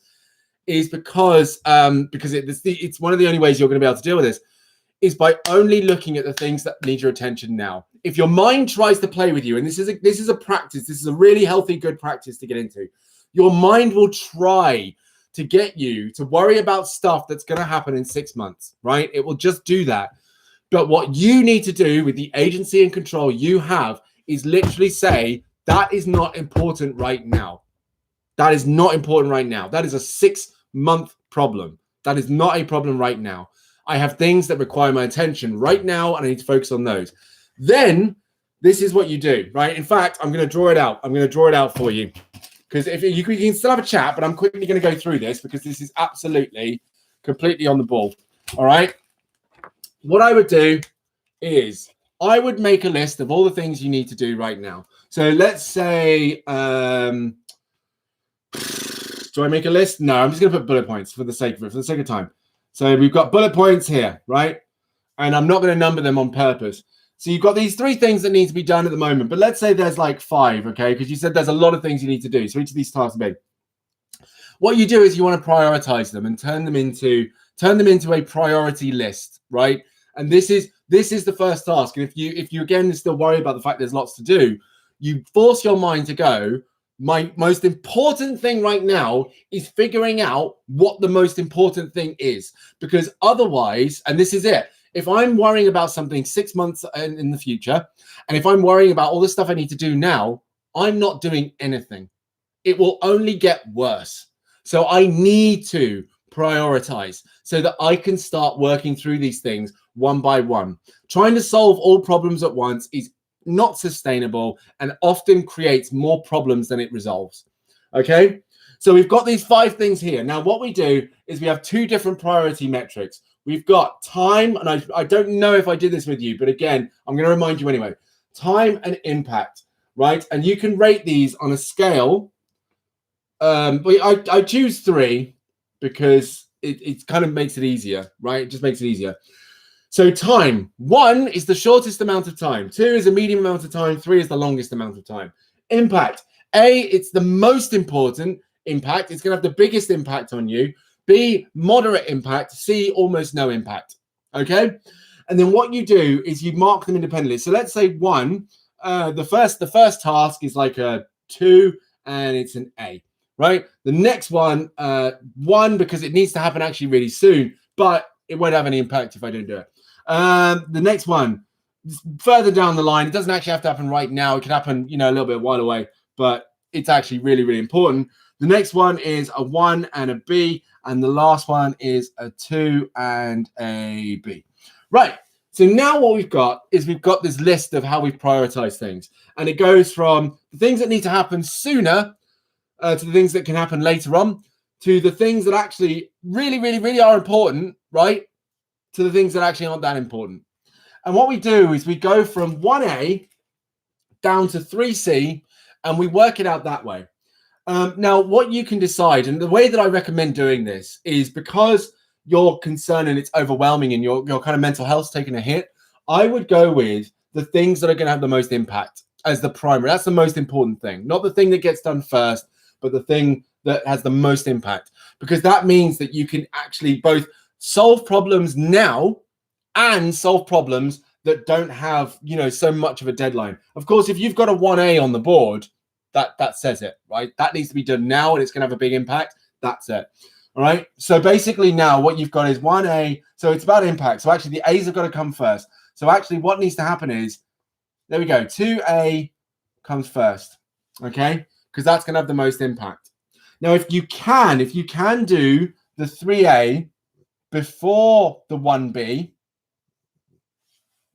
is because it's one of the only ways you're going to be able to deal with this, is by only looking at the things that need your attention now. If your mind tries to play with you, and this is a practice, this is a really healthy, good practice to get into. Your mind will try to get you to worry about stuff that's going to happen in 6 months, right? It will just do that. But what you need to do with the agency and control you have is literally say, that is not important right now. That is not important right now. That is a 6-month problem. That is not a problem right now. I have things that require my attention right now, and I need to focus on those. Then this is what you do, right? In fact, I'm going to draw it out. I'm going to draw it out for you. Because if you can still have a chat, but I'm quickly going to go through this because this is absolutely, completely on the ball. All right. What I would do is I would make a list of all the things you need to do right now. So let's say, do I make a list? No, I'm just going to put bullet points for the sake of time. So we've got bullet points here, right? And I'm not going to number them on purpose. So you've got these 3 things that need to be done at the moment, but let's say there's like 5, okay? Because you said there's a lot of things you need to do. So each of these tasks are big. What you do is you want to prioritize them and turn them into a priority list, right? And this is the first task. And if you again still worry about the fact there's lots to do, you force your mind to go, my most important thing right now is figuring out what the most important thing is. Because otherwise, and this is it, if I'm worrying about something 6 months in the future, and if I'm worrying about all the stuff I need to do now, I'm not doing anything. It will only get worse. So I need to prioritize so that I can start working through these things one by one. Trying to solve all problems at once is not sustainable and often creates more problems than it resolves. Okay? So we've got these 5 things here. Now, what we do is we have 2 different priority metrics. We've got time, and I don't know if I did this with you, but again, I'm going to remind you anyway. Time and impact, right? And you can rate these on a scale. I choose 3 because it kind of makes it easier, right? It just makes it easier. So time, 1 is the shortest amount of time. 2 is a medium amount of time. 3 is the longest amount of time. Impact, A, it's the most important impact. It's going to have the biggest impact on you. B, moderate impact. C, almost no impact. Okay? And then what you do is you mark them independently. So let's say 1, the first task is like a 2 and it's an A, right? The next one, 1 because it needs to happen actually really soon, but it won't have any impact if I don't do it. The next one, further down the line, it doesn't actually have to happen right now. It could happen, a little bit while away, but it's actually really, really important. The next one is a 1 and a B. And the last one is a 2 and a B. Right. So now what we've got is we've got this list of how we prioritize things. And it goes from the things that need to happen sooner to the things that can happen later on, to the things that actually really, really, really are important, right? To the things that actually aren't that important. And what we do is we go from 1A down to 3C, and we work it out that way. Now, what you can decide, and the way that I recommend doing this is because you're concerned and it's overwhelming and your kind of mental health's taking a hit, I would go with the things that are going to have the most impact as the primary. That's the most important thing, not the thing that gets done first, but the thing that has the most impact, because that means that you can actually both solve problems now and solve problems that don't have, you know, so much of a deadline. Of course, if you've got a 1A on the board, that says it, right? That needs to be done now and it's going to have a big impact. That's it. All right. So basically now what you've got is 1A. So it's about impact. So actually the A's have got to come first. So actually what needs to happen is, there we go. 2A comes first. Okay. Because that's going to have the most impact. Now, if you can do the 3A before the 1B,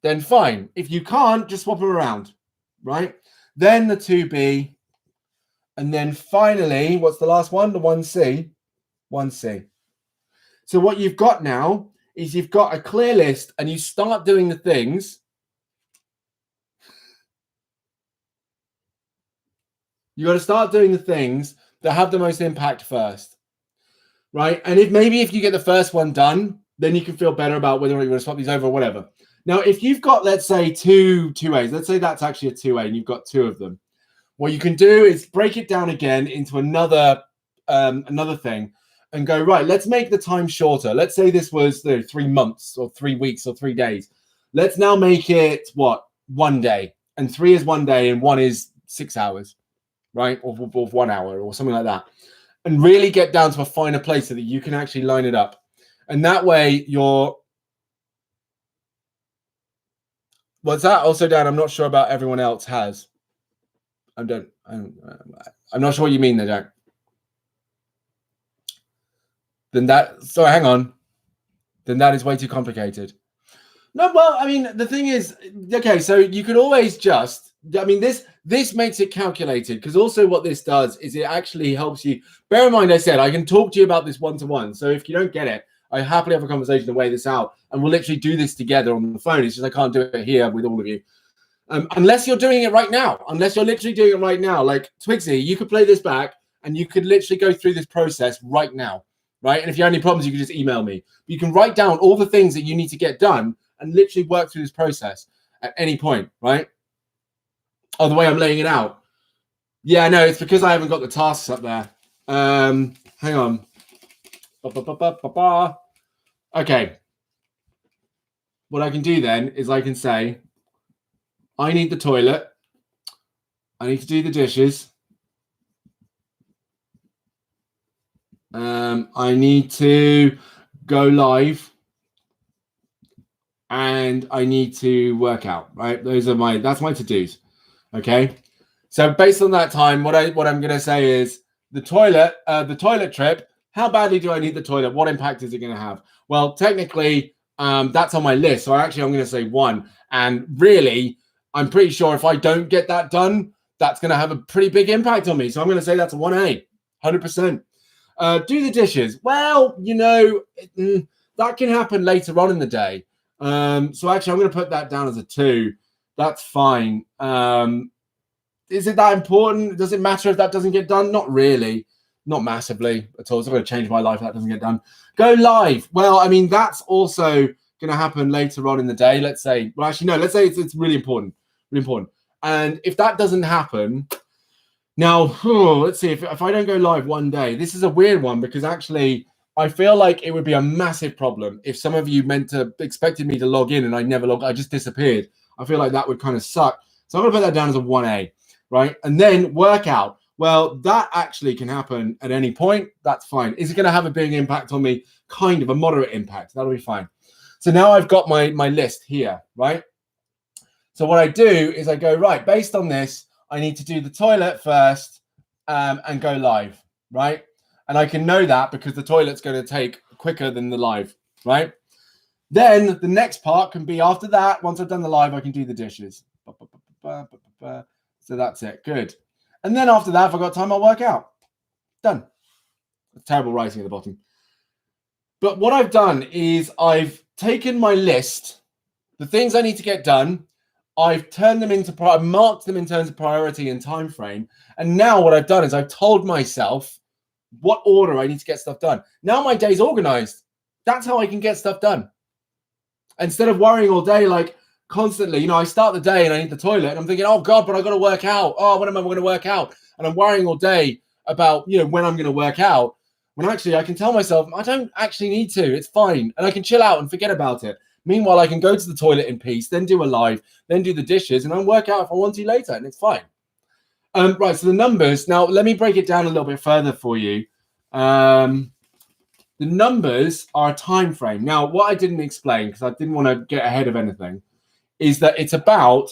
then fine. If you can't, just swap them around, right? Then the 2B, and then finally, what's the last one? The 1C. 1C. So what you've got now is you've got a clear list, and you start doing the things. You got to start doing the things that have the most impact first, right? And if you get the first one done, then you can feel better about whether or not you want to swap these over or whatever. Now, if you've got, let's say, two A's, let's say that's actually a 2A and you've got 2 of them, what you can do is break it down again into another thing and go, right, let's make the time shorter. Let's say this was 3 months or 3 weeks or 3 days. Let's now make it, 1 day. And 3 is 1 day and 1 is 6 hours, right? Or 1 hour or something like that. And really get down to a finer place so that you can actually line it up. And that way what's that? Also, Dan, I'm not sure about everyone else has. I'm not sure what you mean there, Jack. Then hang on. Then that is way too complicated. No, well, I mean, the thing is, okay, so you could always this makes it calculated, because also what this does is it actually helps you. Bear in mind, I said I can talk to you about this one-to-one. So if you don't get it, I happily have a conversation to weigh this out, and we'll literally do this together on the phone. It's just I can't do it here with all of you. Unless you're doing it right now, unless you're literally doing it right now, like Twigsy, you could play this back and you could literally go through this process right now, right? And if you have any problems, you can just email me. You can write down all the things that you need to get done and literally work through this process at any point, right? Oh, the way I'm laying it out. Yeah, no, it's because I haven't got the tasks up there. Hang on. Okay. What I can do then is I can say, I need the toilet. I need to do the dishes. I need to go live. And I need to work out, right? That's my to-dos. Okay. So based on that time, what I'm going to say is the toilet trip. How badly do I need the toilet? What impact is it going to have? Well, technically, that's on my list. So I'm going to say 1. And really, I'm pretty sure if I don't get that done, that's going to have a pretty big impact on me. So I'm going to say that's a 1A, 100%. Do the dishes. Well, that can happen later on in the day. So actually, I'm going to put that down as a 2. That's fine. Is it that important? Does it matter if that doesn't get done? Not really. Not massively at all. It's not going to change my life if that doesn't get done. Go live. Well, I mean, that's also going to happen later on in the day. Let's say, let's say it's really important. Really important. And if that doesn't happen, now, let's see. If I don't go live 1 day, this is a weird one, because actually, I feel like it would be a massive problem if some of you expected me to log in and I just disappeared. I feel like that would kind of suck. So I'm going to put that down as a 1A, right? And then workout. Well, that actually can happen at any point. That's fine. Is it going to have a big impact on me? Kind of a moderate impact. That'll be fine. So now I've got my list here, right? So what I do is I go, right, based on this, I need to do the toilet first and go live. right? And I can know that because the toilet's going to take quicker than the live, right? Then the next part can be after that. Once I've done the live, I can do the dishes. So that's it. Good. And then after that, if I've got time, I'll work out. Done. Terrible writing at the bottom. But what I've done is I've taken my list, the things I need to get done. I've turned them into, I've marked them in terms of priority and time frame. And now what I've done is I've told myself what order I need to get stuff done. Now my day's organized. That's how I can get stuff done. Instead of worrying all day, like constantly, you know, I start the day and I need the toilet and I'm thinking, oh God, but I got to work out. Oh, when am I going to work out? And I'm worrying all day about, you know, when I'm going to work out. When actually I can tell myself, I don't actually need to. It's fine. And I can chill out and forget about it. Meanwhile, I can go to the toilet in peace, then do a live, then do the dishes, and I'll work out if I want to later, and it's fine. Right, so the numbers. Now, let me break it down a little bit further for you. The numbers are a time frame. Now, what I didn't explain, because I didn't want to get ahead of anything, is that it's about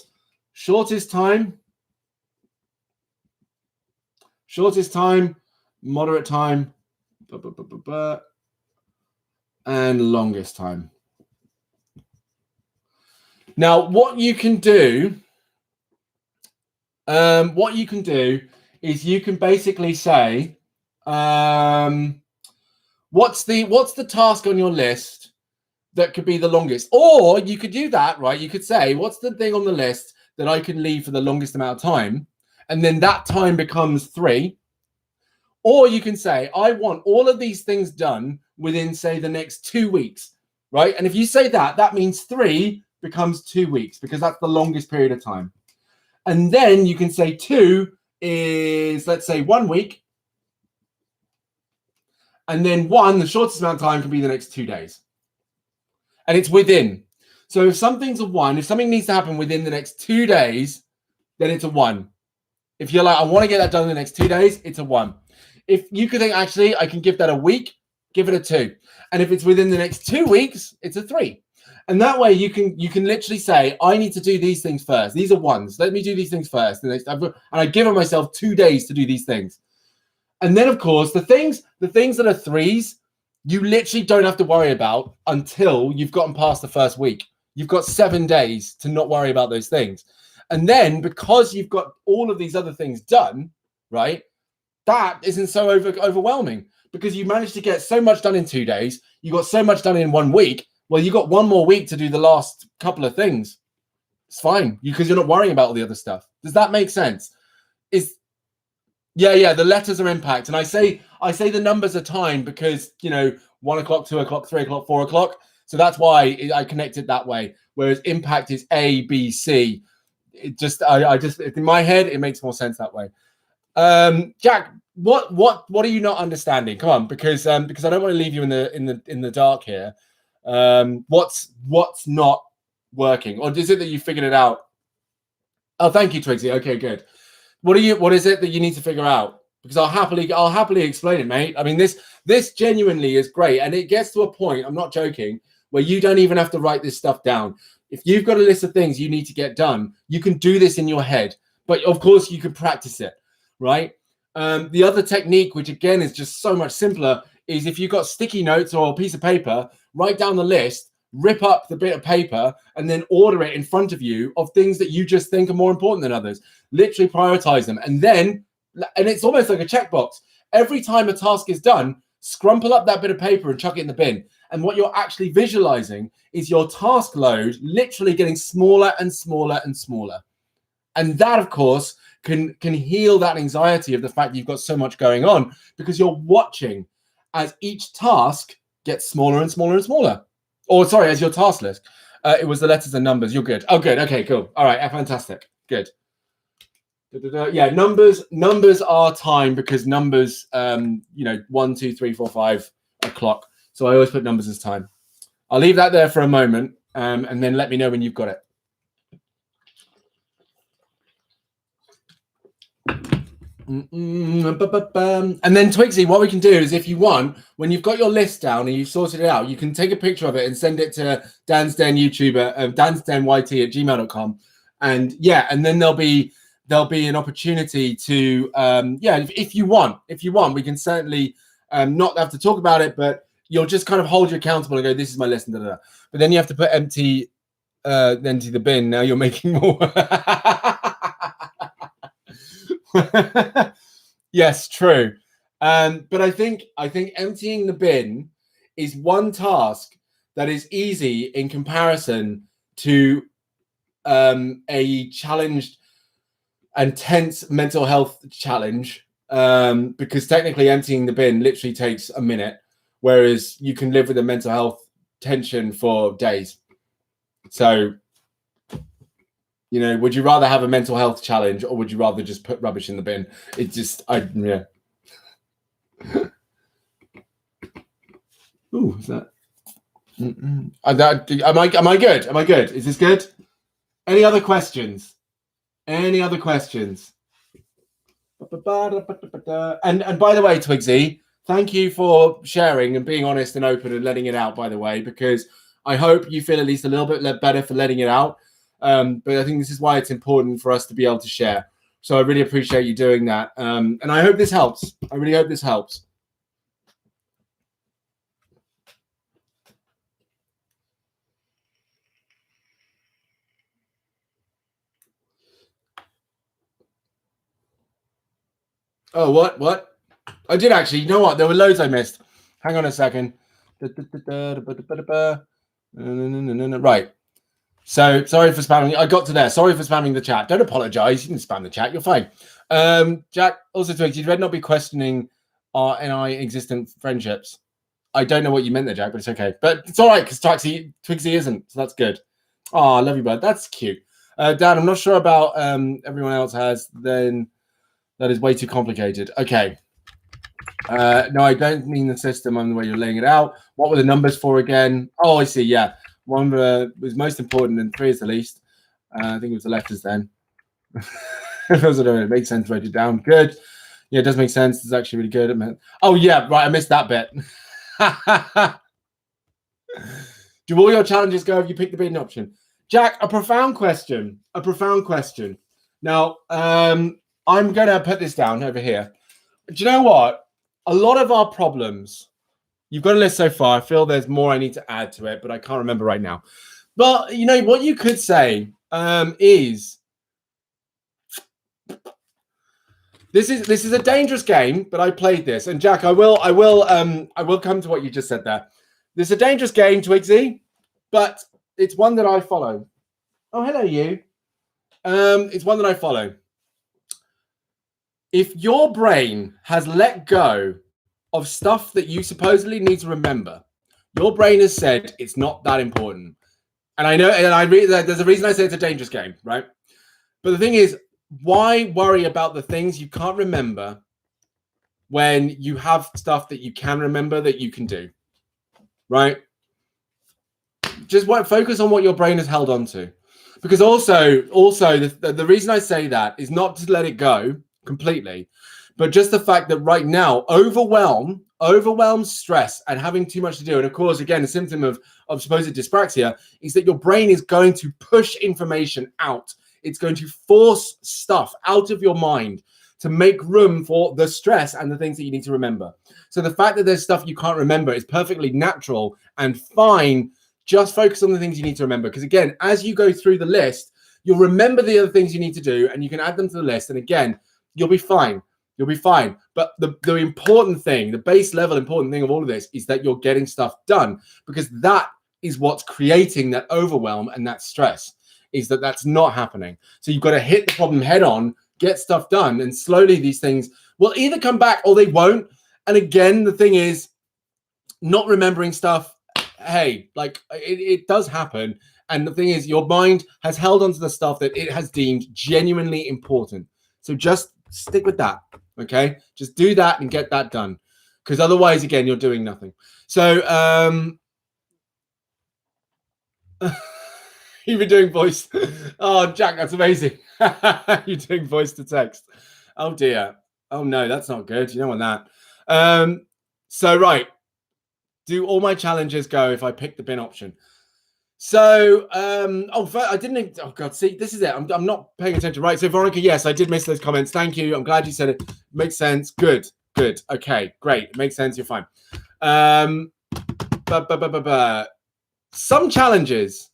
shortest time, moderate time, and longest time. Now, what you can do is you can basically say, what's the task on your list that could be the longest? Or you could do that, right? You could say, what's the thing on the list that I can leave for the longest amount of time? And then that time becomes 3. Or you can say, I want all of these things done within, say, the next 2 weeks, right? And if you say that, that means 3 becomes 2 weeks because that's the longest period of time. And then you can say 2 is, let's say, 1 week. And then 1, the shortest amount of time, can be the next 2 days. And it's within. So if something's a 1, if something needs to happen within the next 2 days, then it's a 1. If you're like, I want to get that done in the next 2 days, it's a 1. If you could think, actually, I can give that a week, give it a 2. And if it's within the next 2 weeks, it's a 3. And that way you can literally say, I need to do these things first. These are 1s. Let me do these things first. And I've given myself 2 days to do these things. And then, of course, the things that are 3s, you literally don't have to worry about until you've gotten past the first week. You've got 7 days to not worry about those things. And then because you've got all of these other things done, right, that isn't so overwhelming because you managed to get so much done in 2 days. You got so much done in 1 week. Well, you got 1 more week to do the last couple of things. It's fine because you're not worrying about all the other stuff. Does that make sense? Yeah, the letters are impact. And I say the numbers are time because, you know, 1 o'clock, 2 o'clock, 3 o'clock, 4 o'clock. So that's why I connect it that way. Whereas impact is A, B, C. It just, I just, in my head, it makes more sense that way. Jack, what are you not understanding? Come on, because I don't want to leave you in the dark here. What's not working, or is it that you figured it out? Oh, thank you, Twigsy. Okay, good. What is it that you need to figure out? Because I'll happily explain it, mate. I mean, this genuinely is great, and it gets to a point, I'm not joking, where you don't even have to write this stuff down. If you've got a list of things you need to get done, you can do this in your head, but of course you can practice it, right? The other technique, which again is just so much simpler, is if you've got sticky notes or a piece of paper, write down the list, rip up the bit of paper, and then order it in front of you of things that you just think are more important than others. Literally prioritize them. And it's almost like a checkbox. Every time a task is done, scrumple up that bit of paper and chuck it in the bin. And what you're actually visualizing is your task load literally getting smaller and smaller and smaller. And that, of course, can heal that anxiety of the fact that you've got so much going on because you're watching as each task gets smaller and smaller and smaller. Or sorry, as your task list. It was the letters and numbers. You're good. Oh, good. Okay, cool. All right, fantastic. Good. Yeah, numbers are time because numbers, 1, 2, 3, 4, 5 o'clock. So I always put numbers as time. I'll leave that there for a moment, and then let me know when you've got it. And then Twigsy, what we can do is, if you want, when you've got your list down and you've sorted it out, you can take a picture of it and send it to DansDenYT at gmail.com. And yeah, and then there'll be there'll be an opportunity to, if you want, we can certainly not have to talk about it, but you'll just kind of hold you accountable and go, this is my lesson, da, da, da. But then you have to put empty into the bin. Now you're making more. Yes, true. But I think emptying the bin is one task that is easy in comparison to a challenged and tense mental health challenge, because technically emptying the bin literally takes a minute, whereas you can live with a mental health tension for days. So, you know, would you rather have a mental health challenge, or would you rather just put rubbish in the bin? It just, yeah. Ooh, is that? Am I good? Am I good? Is this good? Any other questions? Any other questions? And by the way, Twigsy, thank you for sharing and being honest and open and letting it out, by the way, because I hope you feel at least a little bit better for letting it out. But I think this is why it's important for us to be able to share. So I really appreciate you doing that. And I hope this helps. I really hope this helps. Oh, what? I did actually. You know what? There were loads I missed. Hang on a second. Right. So sorry for spamming. I got to there. Sorry for spamming the chat. Don't apologize. You can spam the chat. You're fine. Jack, also Twigs, you'd read not be questioning our NI existent friendships. I don't know what you meant there, Jack, but it's okay. But it's all right because Twigsy isn't. So that's good. Oh, I love you, bud. That's cute. Dan, I'm not sure about everyone else has. Then that is way too complicated. Okay. No, I don't mean the system on the way you're laying it out. What were the numbers for again? Oh, I see. Yeah. One was most important and 3 is the least. I think it was the letters then. It makes sense. Write it down. Good. Yeah, it does make sense. It's actually really good. Oh, yeah. Right. I missed that bit. Do all your challenges go if you pick the bin option? Jack, a profound question. Now, I'm going to put this down over here. Do you know what? A lot of our problems, you've got a list so far. I feel there's more I need to add to it, but I can't remember right now. But, you know, what you could say is, this is a dangerous game, but I played this. And Jack, I will come to what you just said there. This is a dangerous game, Twigsy, but it's one that I follow. Oh, hello, you. It's one that I follow. If your brain has let go of stuff that you supposedly need to remember, your brain has said it's not that important. And I know, and I read that there's a reason I say it's a dangerous game, right? But the thing is, why worry about the things you can't remember when you have stuff that you can remember that you can do, right? Just focus on what your brain has held on to. Because also the reason I say that is not to let it go completely, but just the fact that right now, overwhelmed stress and having too much to do. And of course, again, a symptom of supposed dyspraxia is that your brain is going to push information out. It's going to force stuff out of your mind to make room for the stress and the things that you need to remember. So the fact that there's stuff you can't remember is perfectly natural and fine. Just focus on the things you need to remember. Because again, as you go through the list, you'll remember the other things you need to do and you can add them to the list. And again, you'll be fine. You'll be fine. But the important thing, the base level important thing of all of this is that you're getting stuff done, because that is what's creating that overwhelm and that stress, is that that's not happening. So you've got to hit the problem head on, get stuff done, and slowly these things will either come back or they won't. And again, the thing is, not remembering stuff, hey, like it does happen. And the thing is, your mind has held onto the stuff that it has deemed genuinely important. So just stick with that, okay? Just do that and get that done. Because otherwise, again, you're doing nothing. So, you've been doing voice. Oh, Jack, that's amazing. You're doing voice to text. Oh, dear. Oh, no, that's not good. You don't want that. So, right. Do all my challenges go if I pick the bin option? So, I didn't. Oh God, see, this is it. I'm not paying attention, right? So, Veronica, yes, I did miss those comments. Thank you. I'm glad you said it. Makes sense. Good. Okay, great. It makes sense. You're fine. Some challenges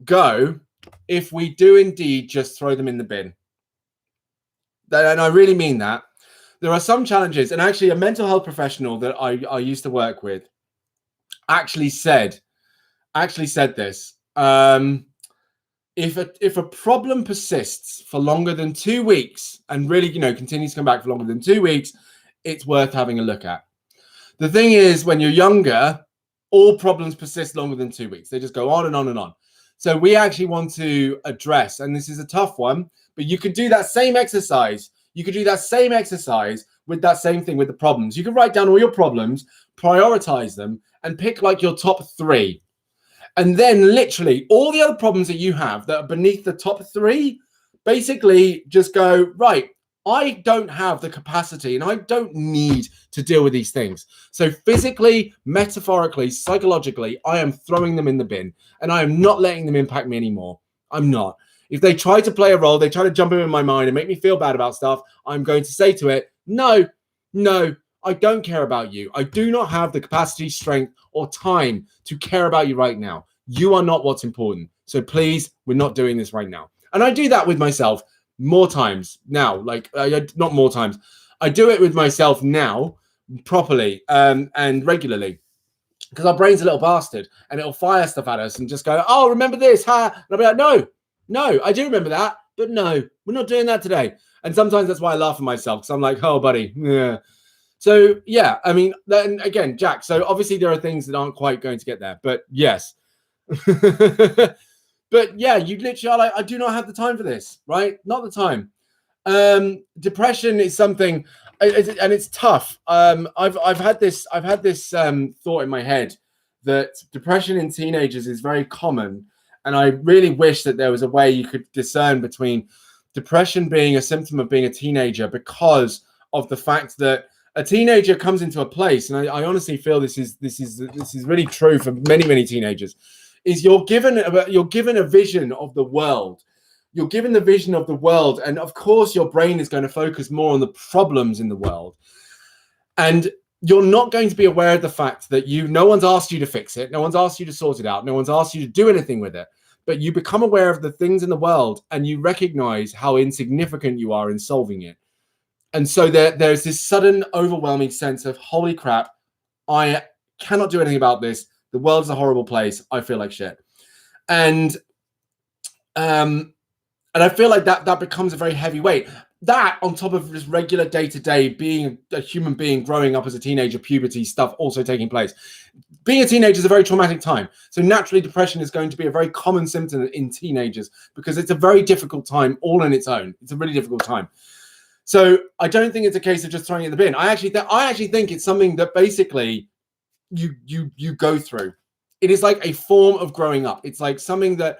go if we do indeed just throw them in the bin. And I really mean that. There are some challenges, and actually, a mental health professional that I used to work with actually said this. If a problem persists for longer than 2 weeks and really, continues to come back for longer than 2 weeks, it's worth having a look at. The thing is, when you're younger, all problems persist longer than 2 weeks. They just go on and on and on. So we actually want to address, and this is a tough one, but you could do that same exercise. You could do that same exercise with that same thing with the problems. You can write down all your problems, prioritize them, and pick like your top 3. And then literally all the other problems that you have that are beneath the top 3, basically just go, right, I don't have the capacity and I don't need to deal with these things. So physically, metaphorically, psychologically, I am throwing them in the bin and I am not letting them impact me anymore. I'm not. If they try to play a role, they try to jump in my mind and make me feel bad about stuff, I'm going to say to it, no, I don't care about you. I do not have the capacity, strength, or time to care about you right now. You are not what's important. So please, we're not doing this right now. And I do that with myself more times now, like not more times. I do it with myself now properly and regularly, because our brain's a little bastard and it'll fire stuff at us and just go, oh, remember this, huh? And I'll be like, no, I do remember that, but no, we're not doing that today. And sometimes that's why I laugh at myself, because I'm like, oh, buddy, yeah. So, yeah, I mean, then again, Jack, so obviously there are things that aren't quite going to get there, but yes. But yeah, you literally are like, I do not have the time for this, right? Not the time. Depression is something, and it's tough. I've had this thought in my head that depression in teenagers is very common, and I really wish that there was a way you could discern between depression being a symptom of being a teenager, because of the fact that a teenager comes into a place, and I honestly feel this is really true for many teenagers. Is you're given a vision of the world. You're given the vision of the world, and of course your brain is going to focus more on the problems in the world, and you're not going to be aware of the fact that no one's asked you to fix it, no one's asked you to sort it out, no one's asked you to do anything with it, but you become aware of the things in the world and you recognize how insignificant you are in solving it. And so there's this sudden overwhelming sense of, holy crap, I cannot do anything about this. The world's a horrible place. I feel like shit. And I feel like that becomes a very heavy weight. That, on top of just regular day-to-day being a human being, growing up as a teenager, puberty stuff also taking place. Being a teenager is a very traumatic time. So naturally, depression is going to be a very common symptom in teenagers, because it's a very difficult time all on its own. It's a really difficult time. So I don't think it's a case of just throwing it in the bin. I actually think it's something that basically you go through. It is like a form of growing up. It's like something that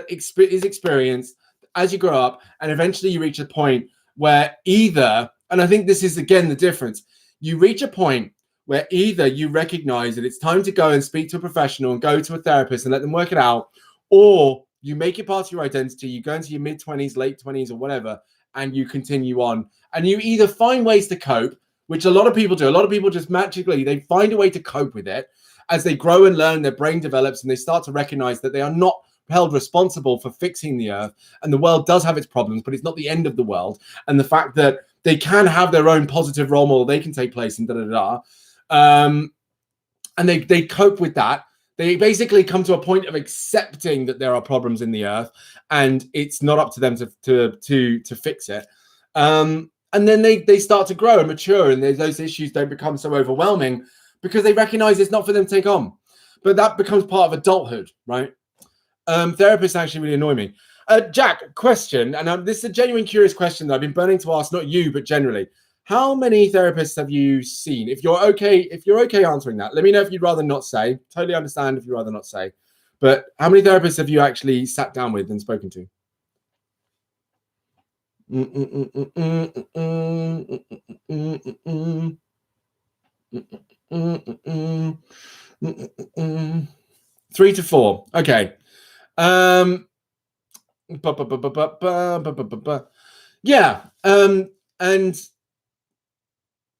is experienced as you grow up, and eventually you reach a point where either, and I think this is again the difference, you reach a point where either you recognize that it's time to go and speak to a professional and go to a therapist and let them work it out, or you make it part of your identity, you go into your mid-20s, late 20s, or whatever, and you continue on, and you either find ways to cope, which a lot of people do. A lot of people just magically, they find a way to cope with it. As they grow and learn, their brain develops and they start to recognize that they are not held responsible for fixing the earth, and the world does have its problems, but it's not the end of the world. And the fact that they can have their own positive role model, they can take place, and and they cope with that. They basically come to a point of accepting that there are problems in the earth, and it's not up to them to fix it. And then they start to grow and mature, and those issues don't become so overwhelming because they recognize it's not for them to take on. But that becomes part of adulthood, right? Therapists actually really annoy me. Jack, question, and this is a genuine curious question that I've been burning to ask, not you, but generally. How many therapists have you seen? If you're okay answering that, let me know if you'd rather not say. Totally understand if you'd rather not say. But how many therapists have you actually sat down with and spoken to? 3 to 4. Okay. Yeah. And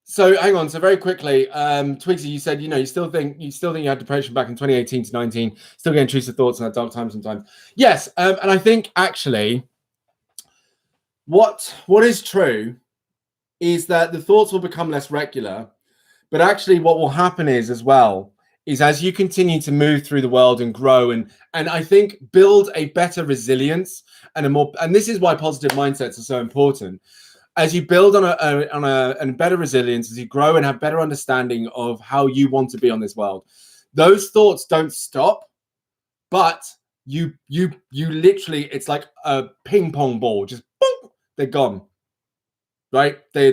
so hang on. So very quickly, Twigsy, you said, you still think you had depression back in 2018 to 19, still get intrusive thoughts and that dark time sometimes. Yes. And I think actually what is true is that the thoughts will become less regular, but actually what will happen is as you continue to move through the world and grow and I think build a better resilience and this is why positive mindsets are so important. As you build on a better resilience, as you grow and have better understanding of how you want to be on this world, those thoughts don't stop, but you literally, it's like a ping pong ball, just boom, they're gone. Right? They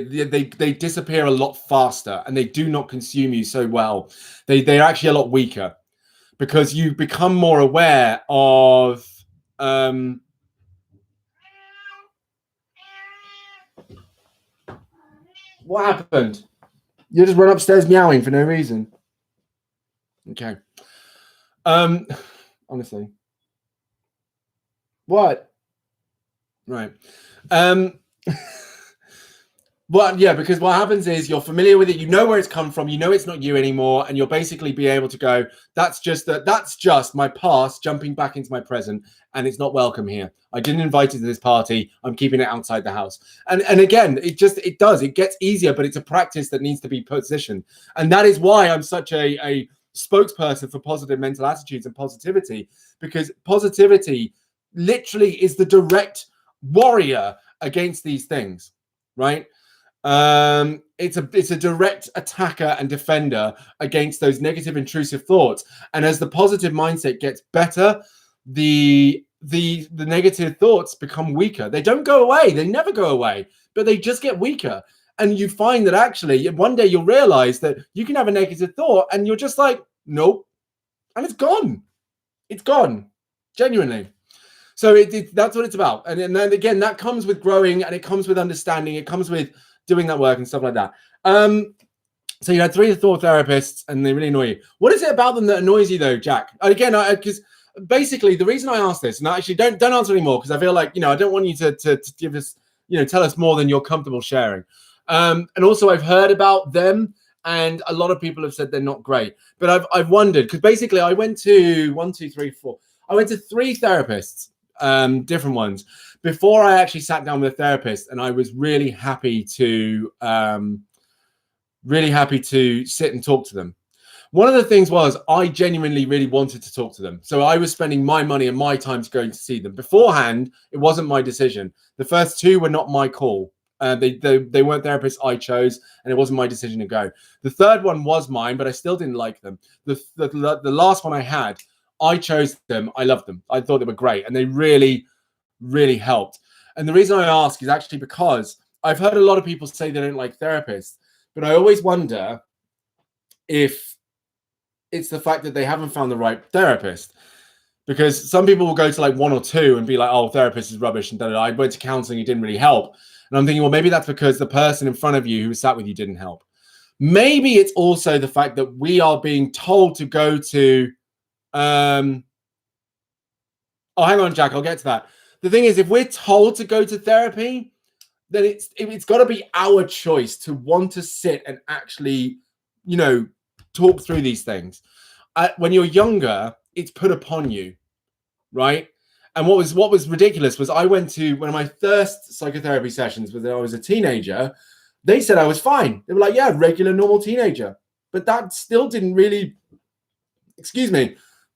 disappear a lot faster and they do not consume you so well. They're actually a lot weaker because you become more aware of what happened? You just run upstairs meowing for no reason. Okay. Honestly. What? Right. Well, yeah, because what happens is you're familiar with it, you know where it's come from, you know it's not you anymore, and you'll basically be able to go, that's just my past jumping back into my present, and it's not welcome here. I didn't invite you to this party. I'm keeping it outside the house. And again, it gets easier, but it's a practice that needs to be positioned. And that is why I'm such a spokesperson for positive mental attitudes and positivity, because positivity literally is the direct warrior against these things, right? It's a direct attacker and defender against those negative intrusive thoughts. And as the positive mindset gets better, the negative thoughts become weaker. They don't go away. They never go away, but they just get weaker. And you find that actually one day you'll realize that you can have a negative thought and you're just like, nope. And it's gone. It's gone. Genuinely. So that's what it's about. And then again, that comes with growing and it comes with understanding. It comes with doing that work and stuff like that. So you had 3 to 4 therapists and they really annoy you. What is it about them that annoys you though, Jack? Again, because basically the reason I asked this, and I actually don't answer anymore because I feel like, I don't want you to give us, tell us more than you're comfortable sharing. And also I've heard about them and a lot of people have said they're not great, but I've wondered, because basically I went to 1, 2, 3, 4. I went to 3 therapists, different ones, before I actually sat down with a therapist, and I was really happy to sit and talk to them. One of the things was I genuinely really wanted to talk to them. So I was spending my money and my time to go to see them. Beforehand, it wasn't my decision. The first 2 were not my call. They weren't therapists I chose, and it wasn't my decision to go. The third one was mine, but I still didn't like them. The last one I had, I chose them. I loved them. I thought they were great, and they really, really helped. And the reason I ask is actually because I've heard a lot of people say they don't like therapists, but I always wonder if it's the fact that they haven't found the right therapist. Because some people will go to like 1 or 2 and be like, oh, therapist is rubbish, and I went to counseling, it didn't really help. And I'm thinking, well, maybe that's because the person in front of you who was sat with you didn't help. Maybe it's also the fact that we are being told to go to oh, hang on, Jack, I'll get to that. The thing is, if we're told to go to therapy, then it's got to be our choice to want to sit and actually, talk through these things. When you're younger, it's put upon you, right? And what was ridiculous was I went to one of my first psychotherapy sessions when I was a teenager. They said I was fine. They were like, yeah, regular, normal teenager. But that still didn't really,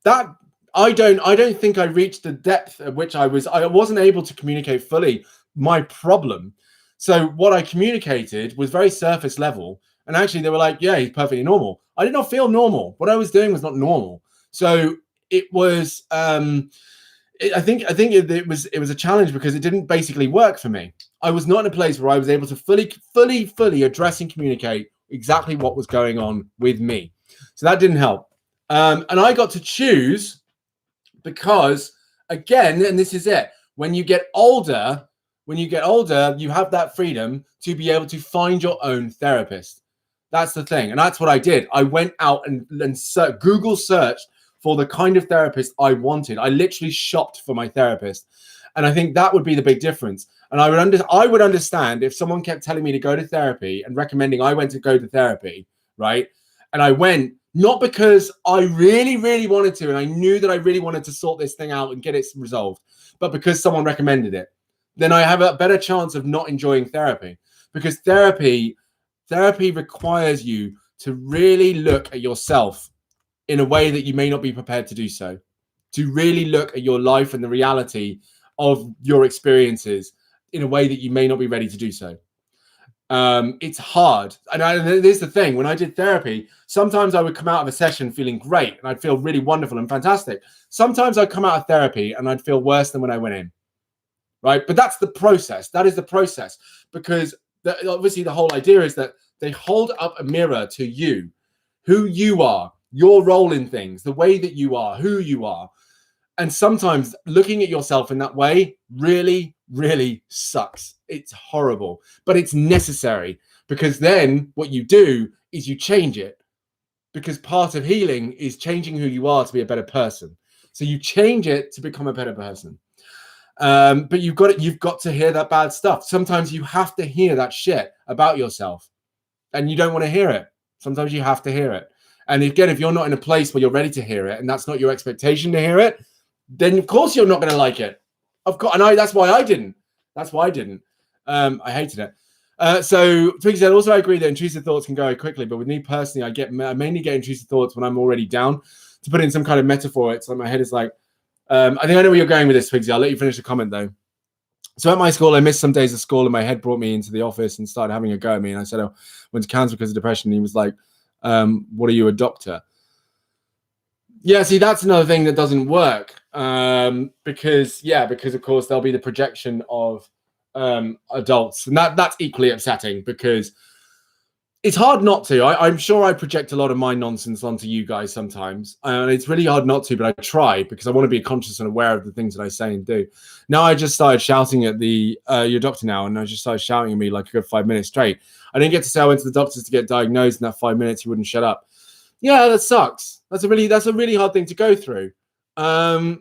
that I don't think I reached the depth at which I wasn't able to communicate fully my problem. So what I communicated was very surface level. And actually they were like, yeah, he's perfectly normal. I did not feel normal. What I was doing was not normal. So it was, I think it was a challenge because it didn't basically work for me. I was not in a place where I was able to fully address and communicate exactly what was going on with me. So that didn't help. And I got to choose because, again, and this is it, when you get older, you have that freedom to be able to find your own therapist. That's the thing. And that's what I did. I went out and Google searched for the kind of therapist I wanted. I literally shopped for my therapist. And I think that would be the big difference. And I would understand if someone kept telling me to go to therapy and recommending I went to go to therapy, right? And I went not because I really, really wanted to, and I knew that I really wanted to sort this thing out and get it resolved, but because someone recommended it. Then I have a better chance of not enjoying therapy, because therapy requires you to really look at yourself in a way that you may not be prepared to do so, to really look at your life and the reality of your experiences in a way that you may not be ready to do so. It's hard. And here's the thing, when I did therapy, sometimes I would come out of a session feeling great and I'd feel really wonderful and fantastic. Sometimes I'd come out of therapy and I'd feel worse than when I went in, right? But that's the process. That is the process, because obviously the whole idea is that they hold up a mirror to you, who you are, your role in things, the way that you are, who you are. And sometimes looking at yourself in that way really, really sucks. It's horrible, but it's necessary, because then what you do is you change it, because part of healing is changing who you are to be a better person. So you change it to become a better person. But you've got to hear that bad stuff. Sometimes you have to hear that shit about yourself, and you don't want to hear it. Sometimes you have to hear it. And again, if you're not in a place where you're ready to hear it, and that's not your expectation to hear it, then of course you're not going to like it. Of course, and that's why I didn't. I hated it. So Twiggy said, also I agree that intrusive thoughts can go very quickly, but with me personally, I mainly get intrusive thoughts when I'm already down. To put in some kind of metaphor, it's like my head is like, I think I know where you're going with this, Twigsy. I'll let you finish the comment though. So at my school, I missed some days of school, and my head brought me into the office and started having a go at me. And I said, I went to cancer because of depression. And he was like, what are you, a doctor? Yeah, see, that's another thing that doesn't work. Because of course there'll be the projection of adults, and that's equally upsetting, because it's hard not to. I'm sure I project a lot of my nonsense onto you guys sometimes, and it's really hard not to, but I try, because I want to be conscious and aware of the things that I say and do. Now I just started shouting at the your doctor now, and I just started shouting at me like a good 5 minutes straight. I didn't get to say I went to the doctors to get diagnosed, in that 5 minutes he wouldn't shut up. Yeah, that sucks. That's a really hard thing to go through. And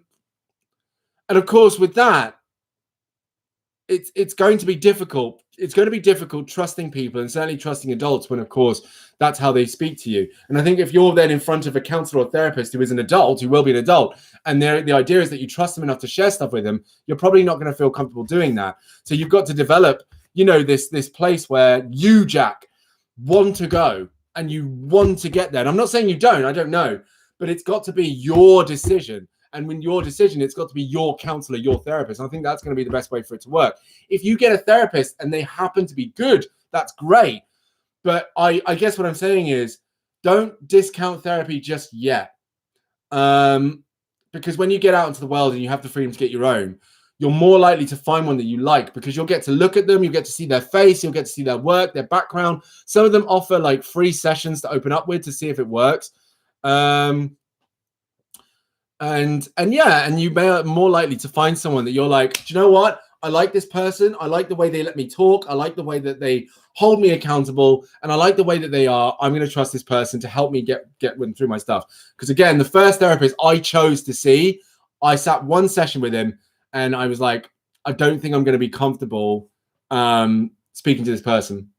of course, with that, it's going to be difficult. It's going to be difficult trusting people, and certainly trusting adults, when, of course, that's how they speak to you. And I think if you're then in front of a counselor or therapist who is an adult, who will be an adult, and the idea is that you trust them enough to share stuff with them, you're probably not going to feel comfortable doing that. So you've got to develop, this place where you, Jack, want to go and you want to get there. And I'm not saying you don't. I don't know, but it's got to be your decision. And when your decision, it's got to be your counselor, your therapist. And I think that's going to be the best way for it to work. If you get a therapist and they happen to be good, that's great. But I guess what I'm saying is, don't discount therapy just yet. Because when you get out into the world and you have the freedom to get your own, you're more likely to find one that you like, because you'll get to look at them, you'll get to see their face, you'll get to see their work, their background. Some of them offer like free sessions to open up with to see if it works. And you may be more likely to find someone that you're like, do you know what? I like this person. I like the way they let me talk. I like the way that they hold me accountable, and I like the way that they are. I'm going to trust this person to help me get through my stuff. Because again, the first therapist I chose to see, I sat one session with him, and I was like, I don't think I'm going to be comfortable speaking to this person.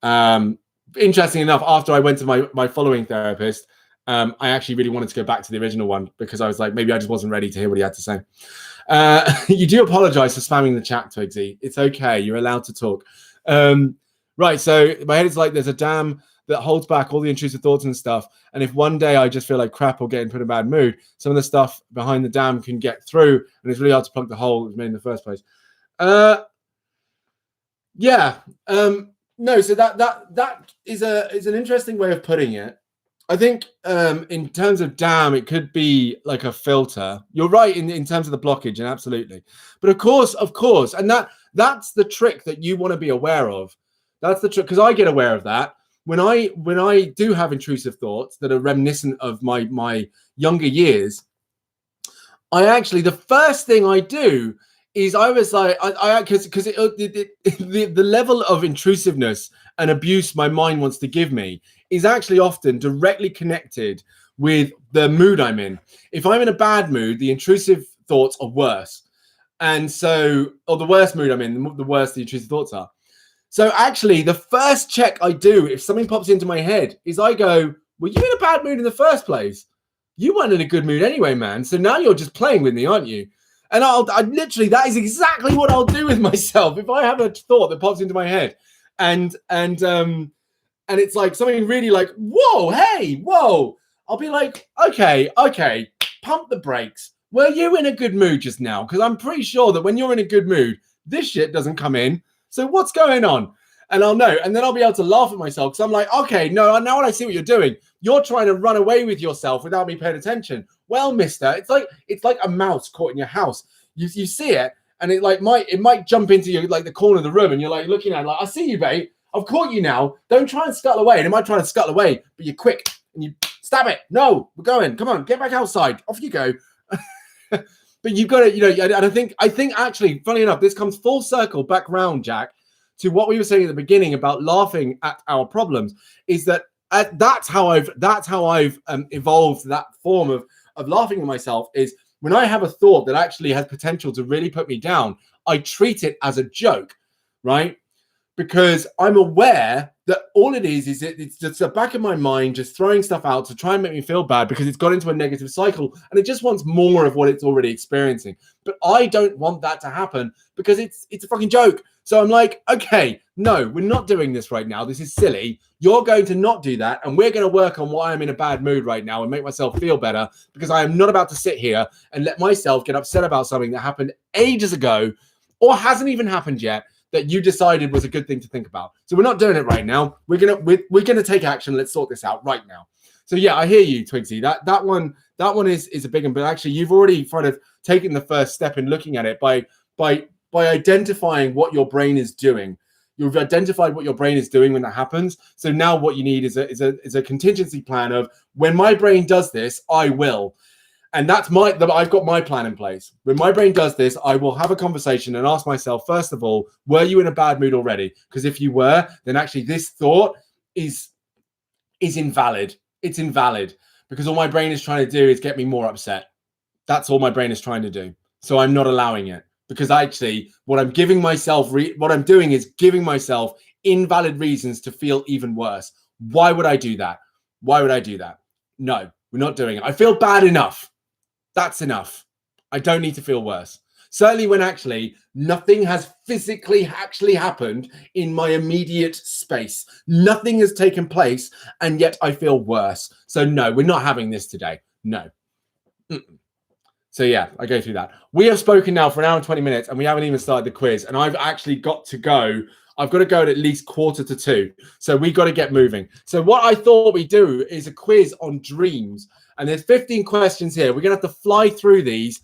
Interesting enough, after I went to my following therapist, I actually really wanted to go back to the original one, because I was like, maybe I just wasn't ready to hear what he had to say. You do apologize for spamming the chat, Twigsy. It's okay. You're allowed to talk. Right. So my head is like, there's a dam that holds back all the intrusive thoughts and stuff. And if one day I just feel like crap or get into a bad mood, some of the stuff behind the dam can get through, and it's really hard to plug the hole that was made in the first place. No, so that is an interesting way of putting it. I think in terms of dam, it could be like a filter. You're right in terms of the blockage, and absolutely. But of course, and that's the trick that you want to be aware of. That's the trick, because I get aware of that when I do have intrusive thoughts that are reminiscent of my younger years. I actually, the first thing I do is I was like, because the level of intrusiveness and abuse my mind wants to give me is actually often directly connected with the mood I'm in. If I'm in a bad mood, the intrusive thoughts are worse. And so, or the worst mood I'm in, the worse the intrusive thoughts are. So actually, the first check I do if something pops into my head is I go, were you in a bad mood in the first place? You weren't in a good mood anyway, man. So now you're just playing with me, aren't you? And I literally, that is exactly what I'll do with myself. If I have a thought that pops into my head and it's like something really like, whoa, hey, whoa. I'll be like, okay, pump the brakes. Were you in a good mood just now? Because I'm pretty sure that when you're in a good mood, this shit doesn't come in. So what's going on? And I'll know. And then I'll be able to laugh at myself because I'm like, okay, no, now I see what you're doing. You're trying to run away with yourself without me paying attention. Well, mister, it's like a mouse caught in your house. You see it, and it might jump into you like the corner of the room, and you're like looking at it like, I see you, babe. I've caught you now. Don't try and scuttle away. And it might try to scuttle away, but you're quick and you stab it. No, we're going. Come on, get back outside. Off you go. But you've got to, and I think actually, funny enough, this comes full circle back round, Jack, to what we were saying at the beginning about laughing at our problems. Is that that's how I've evolved that form of laughing at myself. Is when I have a thought that actually has potential to really put me down, I treat it as a joke, right? Because I'm aware that all it is it's just the back of my mind just throwing stuff out to try and make me feel bad because it's got into a negative cycle and it just wants more of what it's already experiencing. But I don't want that to happen because it's a fucking joke. So I'm like, okay, no, we're not doing this right now. This is silly. You're going to not do that. And we're going to work on why I'm in a bad mood right now and make myself feel better, because I am not about to sit here and let myself get upset about something that happened ages ago or hasn't even happened yet, that you decided was a good thing to think about. So we're not doing it right now. We're gonna take action. Let's sort this out right now. So yeah, I hear you, Twigsy. That one is a big one. But actually, you've already kind of taken the first step in looking at it by identifying what your brain is doing. You've identified what your brain is doing when that happens. So now what you need is a contingency plan of, when my brain does this, I will. And that's I've got my plan in place. When my brain does this, I will have a conversation and ask myself, first of all, were you in a bad mood already? Because if you were, then actually this thought is invalid. It's invalid because all my brain is trying to do is get me more upset. That's all my brain is trying to do. So I'm not allowing it, because actually what I'm doing is giving myself invalid reasons to feel even worse. Why would I do that? Why would I do that? No, we're not doing it. I feel bad enough. That's enough. I don't need to feel worse. Certainly when actually nothing has physically actually happened in my immediate space. Nothing has taken place, and yet I feel worse. So no, we're not having this today. No. So yeah, I go through that. We have spoken now for an hour and 20 minutes, and we haven't even started the quiz. And I've actually got to go. I've got to go at least 1:45. So we got to get moving. So what I thought we'd do is a quiz on dreams. And there's 15 questions here. We're going to have to fly through these.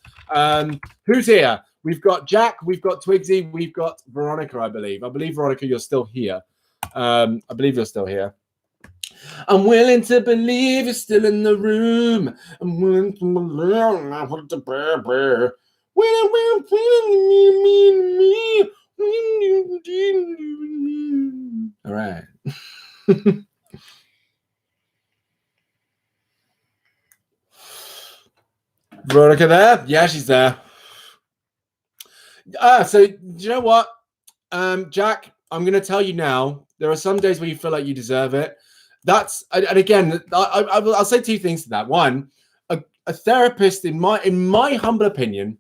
Who's here? We've got Jack, we've got Twigsy, we've got Veronica, I believe. I believe, Veronica, you're still here. I believe you're still here. I'm willing to believe you're still in the room. I'm willing to believe I want to bear. All right. Veronica there? Yeah, she's there. So do you know what, Jack? I'm going to tell you now. There are some days where you feel like you deserve it. And again, I'll say two things to that. One, a therapist, in my humble opinion,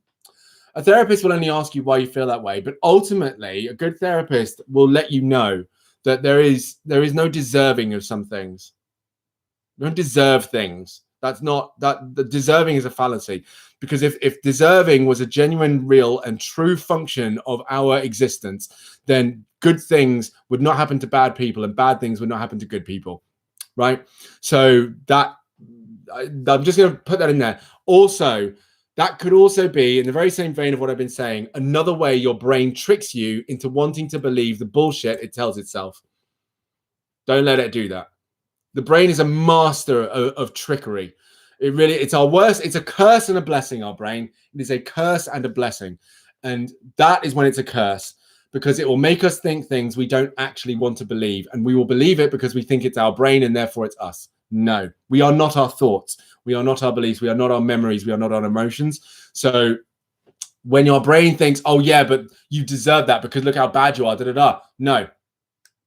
a therapist will only ask you why you feel that way. But ultimately, a good therapist will let you know that there is no deserving of some things. You don't deserve things. The deserving is a fallacy, because if deserving was a genuine, real and true function of our existence, then good things would not happen to bad people and bad things would not happen to good people, right? So that I'm just going to put that in there. Also, that could also be, in the very same vein of what I've been saying, another way your brain tricks you into wanting to believe the bullshit it tells itself. Don't let it do that. The brain is a master of trickery. It's our worst. It's a curse and a blessing, our brain. It is a curse and a blessing. And that is when it's a curse. because it will make us think things we don't actually want to believe. And we will believe it because we think it's our brain and therefore it's us. No, we are not our thoughts. We are not our beliefs. We are not our memories. We are not our emotions. So when your brain thinks, oh yeah, but you deserve that because look how bad you are,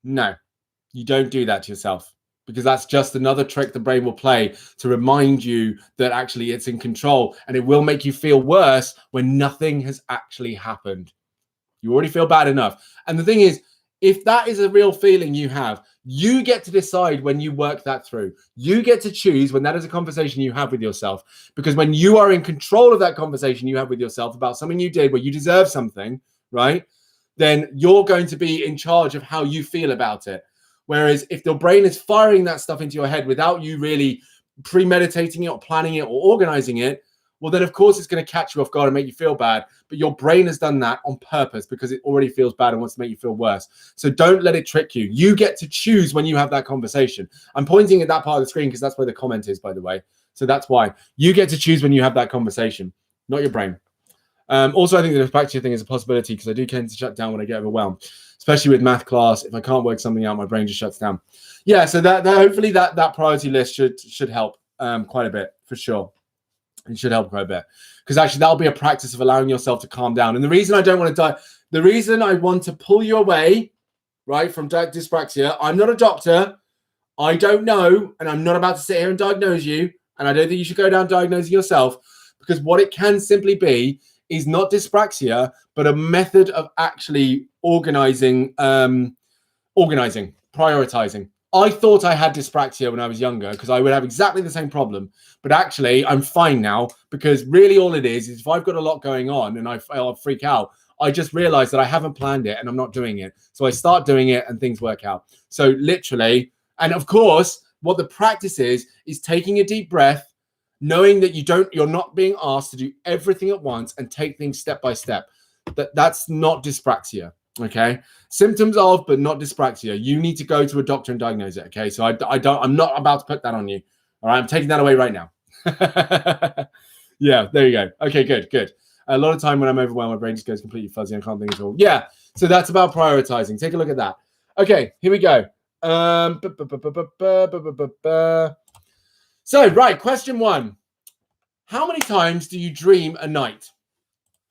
no, you don't do that to yourself, because that's just another trick the brain will play to remind you that actually it's in control, and it will make you feel worse when nothing has actually happened. You already feel bad enough. And the thing is, if that is a real feeling you have, you get to decide when you work that through. You get to choose when that is a conversation you have with yourself. Because when you are in control of that conversation you have with yourself about something you did where you deserve something, right? Then you're going to be in charge of how you feel about it. Whereas if your brain is firing that stuff into your head without you really premeditating it or planning it or organizing it, well, then, of course, it's going to catch you off guard and make you feel bad. But your brain has done that on purpose because it already feels bad and wants to make you feel worse. So don't let it trick you. You get to choose when you have that conversation. I'm pointing at that part of the screen because that's where the comment is, by the way. So that's why. You get to choose when you have that conversation, not your brain. Also, I think the dyspraxia thing is a possibility because I do tend to shut down when I get overwhelmed, especially with math class. If I can't work something out, my brain just shuts down. Yeah, so that hopefully that priority list should help quite a bit, for sure. It should help quite a bit, because actually that'll be a practice of allowing yourself to calm down. And the reason I don't want to die, the reason I want to pull you away, right, from dyspraxia, I'm not a doctor, I don't know, and I'm not about to sit here and diagnose you, and I don't think you should go down diagnosing yourself, because what it can simply be is not dyspraxia, but a method of actually organizing, prioritizing. I thought I had dyspraxia when I was younger because I would have exactly the same problem. But actually, I'm fine now, because really all it is if I've got a lot going on and I'll freak out, I just realize that I haven't planned it and I'm not doing it. So I start doing it and things work out. So literally, and of course, what the practice is taking a deep breath, knowing that you're not being asked to do everything at once and take things step by step. That's not dyspraxia. Okay, symptoms of, but not dyspraxia. You need to go to a doctor and diagnose it. Okay, so I'm not about to put that on you. All right, I'm taking that away right now. Yeah, there you go. Okay, good. A lot of time when I'm overwhelmed, my brain just goes completely fuzzy. I can't think at all. Yeah, so that's about prioritizing. Take a look at that. Okay, here we go. So, right, question 1. How many times do you dream a night?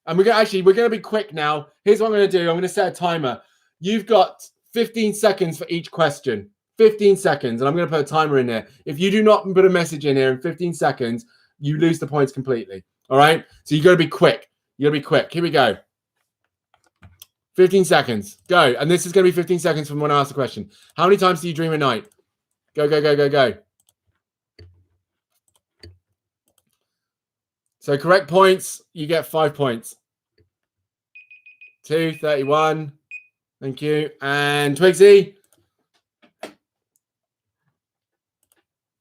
And we're going to be quick now. Here's what I'm going to do. I'm going to set a timer. You've got 15 seconds for each question. 15 seconds. And I'm going to put a timer in there. If you do not put a message in here in 15 seconds, you lose the points completely. All right? So you got to be quick. You got to be quick. Here we go. 15 seconds. Go. And this is going to be 15 seconds from when I ask the question. How many times do you dream a night? Go. So correct points, you get 5 points. 2:31. Thank you. And Twigsy.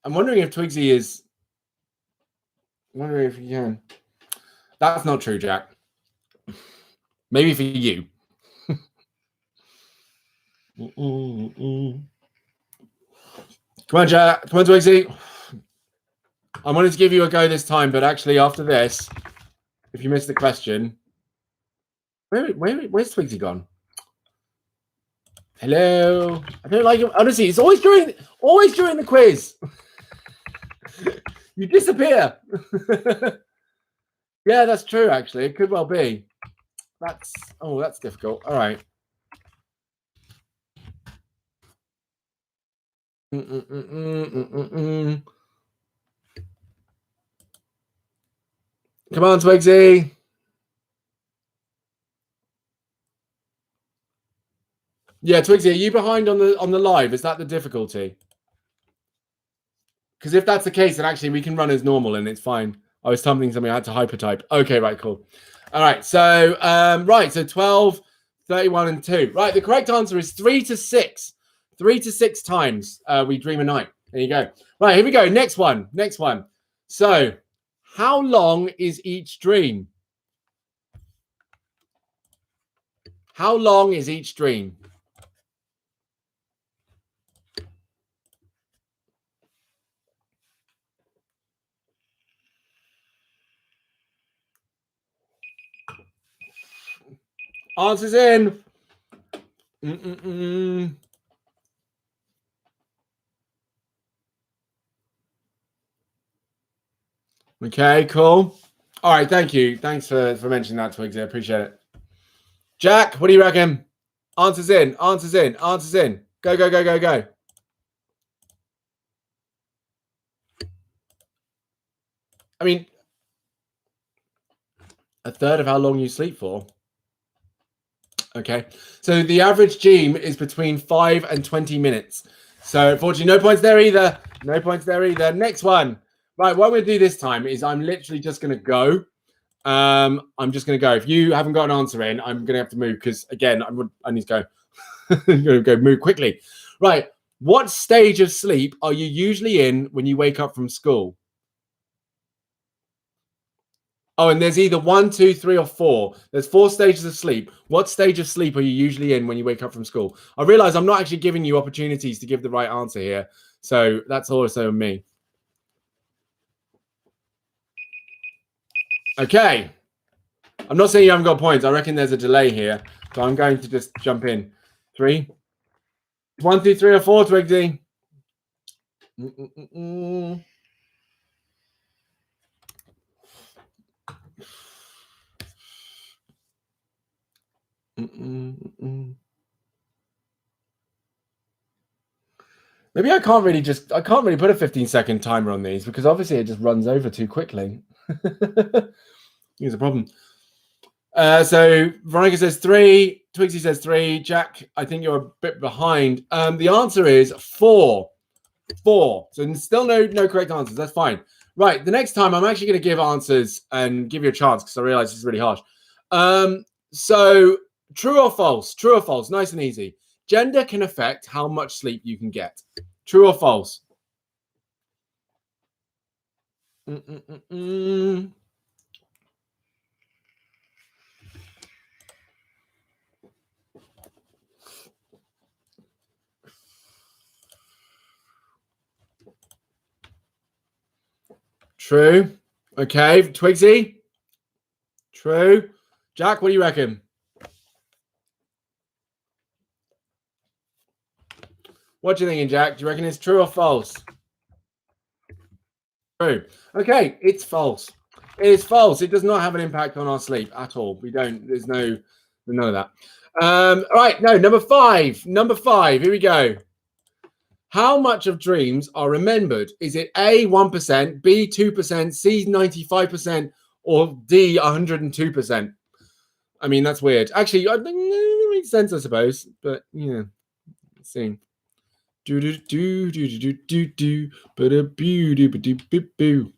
I'm wondering if Twigsy is. I'm wondering if you can. That's not true, Jack. Maybe for you. Come on, Jack. Come on, Twigsy. I wanted to give you a go this time, but actually after this, if you missed the question, where's Twigsy gone? Hello. I don't like him. Honestly, it's always during the quiz. You disappear. Yeah, that's true. Actually, it could well be. That's difficult. All right. Come on, Twigsy. Yeah, Twigsy, are you behind on the live? Is that the difficulty? Because if that's the case, then actually we can run as normal and it's fine. I was typing something, I had to hypertype. Okay, right, cool. All right, so so 12, 31, and 2. Right, the correct answer is 3 to 6. 3 to 6 times we dream a night. There you go. Right, here we go. Next one. So, how long is each dream? How long is each dream? Answers in Okay, cool. All right, thank you. Thanks for mentioning that, Twigs. I appreciate it. Jack, what do you reckon? Answers in, answers in, answers in. Go, go, go, go, go. I mean, a third of how long you sleep for. Okay, so the average dream is between 5 and 20 minutes. So unfortunately, no points there either. No points there either. Next one. Right, what I'm going to do this time is I'm literally just going to go. I'm just going to go. If you haven't got an answer in, I'm going to have to move because, again, I need to go. I'm going to go move quickly. Right, what stage of sleep are you usually in when you wake up from school? Oh, and there's either 1, 2, 3, or 4. There's 4 stages of sleep. What stage of sleep are you usually in when you wake up from school? I realize I'm not actually giving you opportunities to give the right answer here. So that's also me. Okay. I'm not saying you haven't got points. I reckon there's a delay here. So I'm going to just jump in. 3. 1, 2, 3, or 4, Twigsy. Maybe I can't really put a 15-second timer on these because obviously it just runs over too quickly. Here's a problem. So Veronica says 3, Twigsy says 3, Jack, I think you're a bit behind. The answer is 4. 4. So still no correct answers. That's fine. Right. The next time I'm actually going to give answers and give you a chance because I realize it's really harsh. So true or false? True or false? Nice and easy. Gender can affect how much sleep you can get. True or false? True. Okay. Twigsy? True. Jack, what do you reckon? What do you thinking, Jack? Do you reckon it's true or false? True. Okay, it's false. It is false. It does not have an impact on our sleep at all. We don't. There's none of that. All right. No, number 5. Number 5. Here we go. How much of dreams are remembered? Is it A, 1%, B, 2%, C, 95%, or D, 102%? I mean, that's weird. Actually, I think it makes sense, I suppose. But yeah, let's see. Do do do do do do do, but a boo do do boo boo.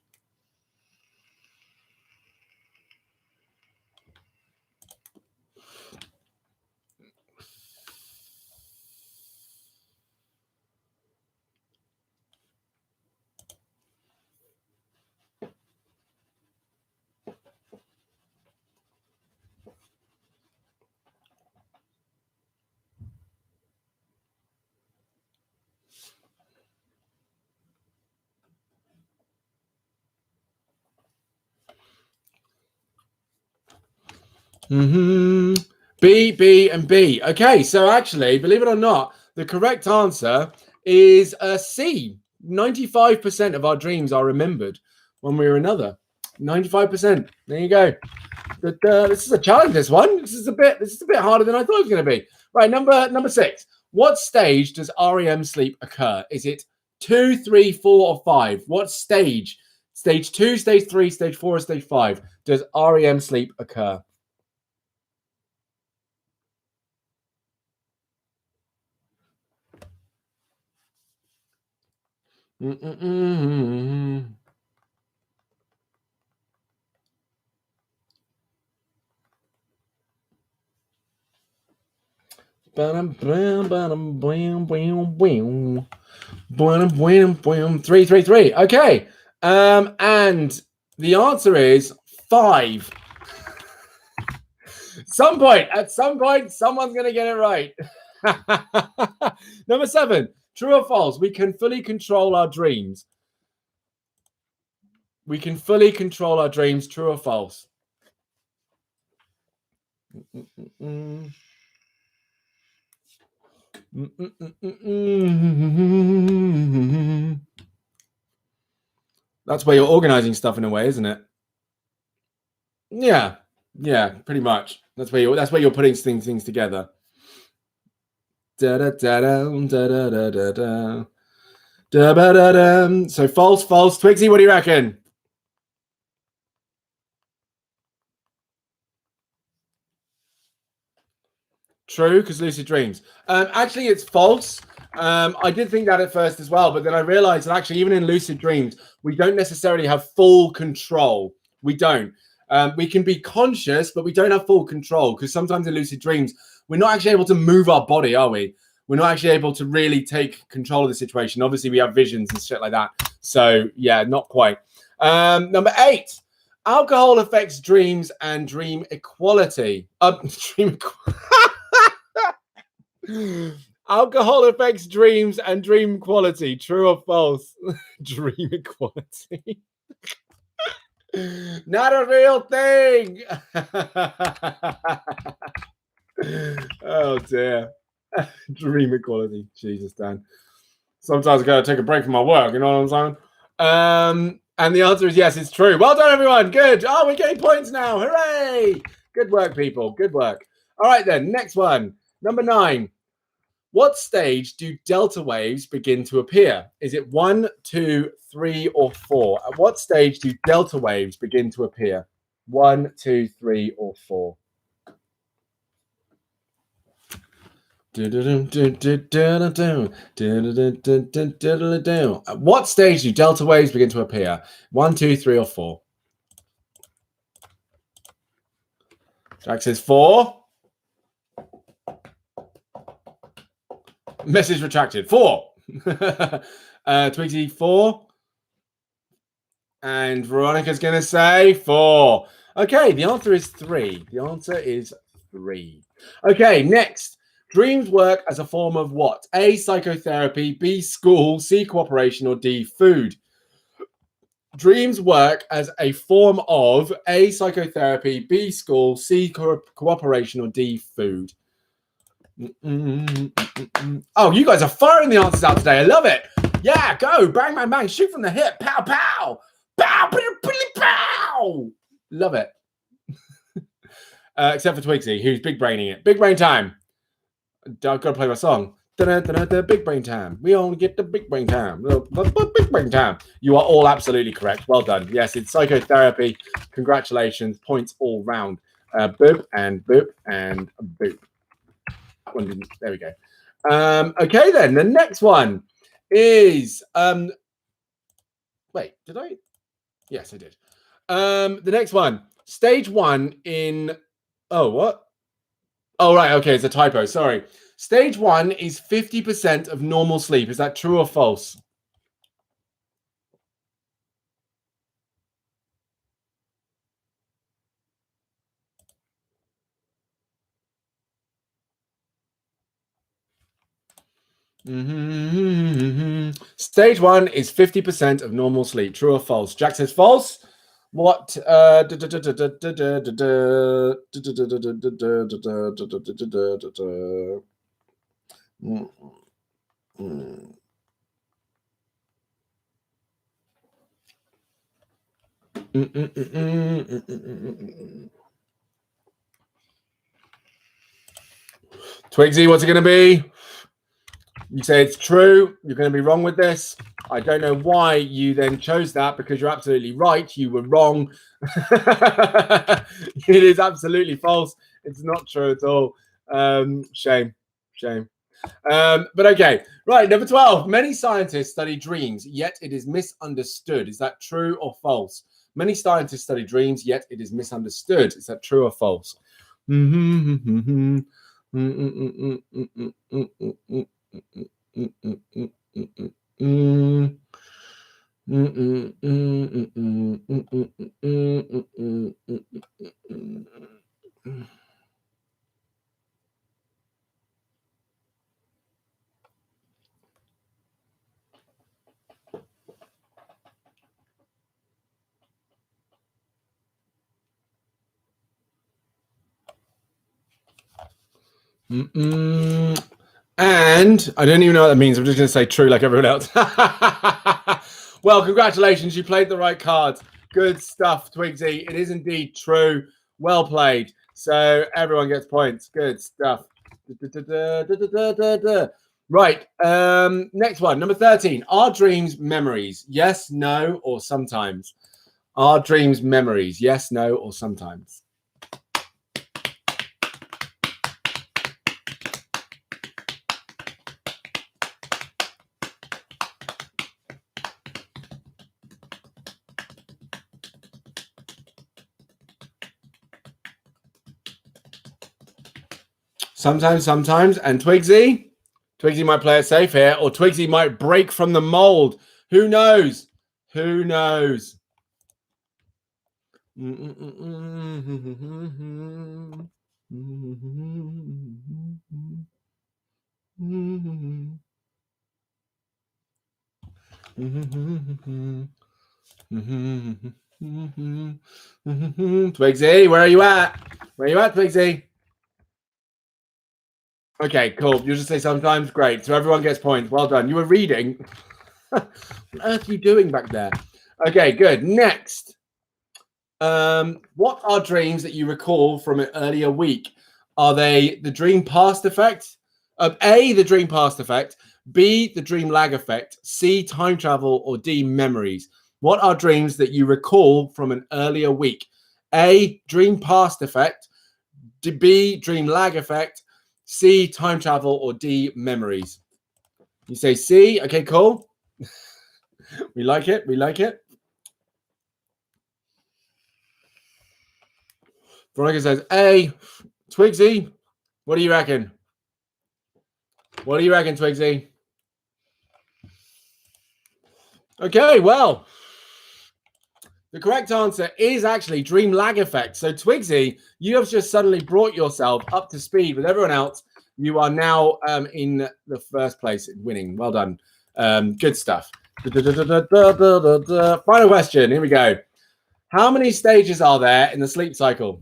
B, B, and B. Okay, so actually, believe it or not, the correct answer is C. 95% of our dreams are remembered one way or another. 95%. There you go. But this is a challenge. This one. This is a bit harder than I thought it was going to be. Right, number 6. What stage does REM sleep occur? Is it 2, 3, 4, or 5? What stage? Stage 2, stage 3, stage 4, or stage 5 does REM sleep occur? Three, three, three. Okay. And the answer is 5. At some point, someone's going to get it right. Number 7. True or false? We can fully control our dreams. We can fully control our dreams. True or false? That's where you're organizing stuff in a way, isn't it? Yeah, pretty much. That's where you're putting things together. Da da da da da da da da da. Da da da da. So false. Twigsy, what do you reckon? True, because lucid dreams. Actually, it's false. I did think that at first as well, but then I realized that actually, even in lucid dreams, we don't necessarily have full control. We don't. We can be conscious, but we don't have full control because sometimes in lucid dreams, we're not actually able to move our body, are we? We're not actually able to really take control of the situation. Obviously, we have visions and shit like that. So, yeah, not quite. Number 8. Alcohol affects dreams and dream equality. Dream equality. Alcohol affects dreams and dream quality. True or false? Dream equality. Not a real thing. Oh dear. Dream equality. Jesus, Dan. Sometimes I gotta take a break from my work, you know what I'm saying? And the answer is yes, it's true. Well done, everyone. Good. Oh, we're getting points now. Hooray! Good work, people. Good work. All right, then. Next one. Number 9. What stage do delta waves begin to appear? Is it 1, 2, 3, or 4? At what stage do delta waves begin to appear? 1, 2, 3, or 4? At what stage do delta waves begin to appear? 1, 2, 3, or 4? Jack says 4. Message retracted. 4. Twigsy 4. And Veronica's going to say 4. Okay, the answer is 3. The answer is 3. Okay, next. Dreams work as a form of what? A, psychotherapy, B, school, C, cooperation, or D, food. Dreams work as a form of A, psychotherapy, B, school, C, cooperation, or D, food. Oh, you guys are firing the answers out today. I love it. Yeah, go. Bang, bang, bang. Shoot from the hip. Pow, pow. Pow, pow, pow, pow. Love it. Except for Twigsy, who's big braining it. Big brain time. I've got to play my song. Big brain time. We only get the big brain time. Big brain time. You are all absolutely correct. Well done. Yes, it's psychotherapy. Congratulations. Points all round. Boop and boop and boop. That one didn't. There we go. Okay, then. The next one is... wait, did I? Yes, I did. The next one. Stage 1 in... Oh, what? Oh, right. Okay, it's a typo. Sorry. Stage 1 is 50% of normal sleep. Is that true or false? Stage 1 is 50% of normal sleep. True or false? Jack says false. What? Twigsy, what's it going to be? You say it's true. You're going to be wrong with this. I don't know why you then chose that because you're absolutely right. You were wrong. It is absolutely false. It's not true at all. Shame. But okay. Right. Number 12. Many scientists study dreams, yet it is misunderstood. Is that true or false? Many scientists study dreams, yet it is misunderstood. Is that true or false? And I don't even know what that means. I'm just going to say true like everyone else. Well, congratulations. You played the right cards. Good stuff, Twigsy. It is indeed true. Well played. So everyone gets points. Good stuff. Right. Next one, number 13. Are dreams memories? Yes, no, or sometimes? Are dreams memories? Yes, no, or sometimes? Sometimes. And Twigsy might play it safe here, or Twigsy might break from the mold. Who knows? Who knows? Twigsy, where are you at? Where are you at, Twigsy? Okay, cool. You just say sometimes. Great. So everyone gets points. Well done. You were reading. What on earth are you doing back there? Okay, good. Next. What are dreams that you recall from an earlier week? Are they the dream past effect? A, the dream past effect. B, the dream lag effect. C, time travel. Or D, memories. What are dreams that you recall from an earlier week? A, dream past effect. B, dream lag effect. C, time travel. Or D, memories. You say C. Okay, cool. We like it. We like it. Veronica says A. Twigsy, what do you reckon? What do you reckon, Twigsy? Okay, well, the correct answer is actually dream lag effect. So, Twigsy, you have just suddenly brought yourself up to speed with everyone else. You are now in the first place, winning. Well done. Good stuff. Final question. Here we go. How many stages are there in the sleep cycle?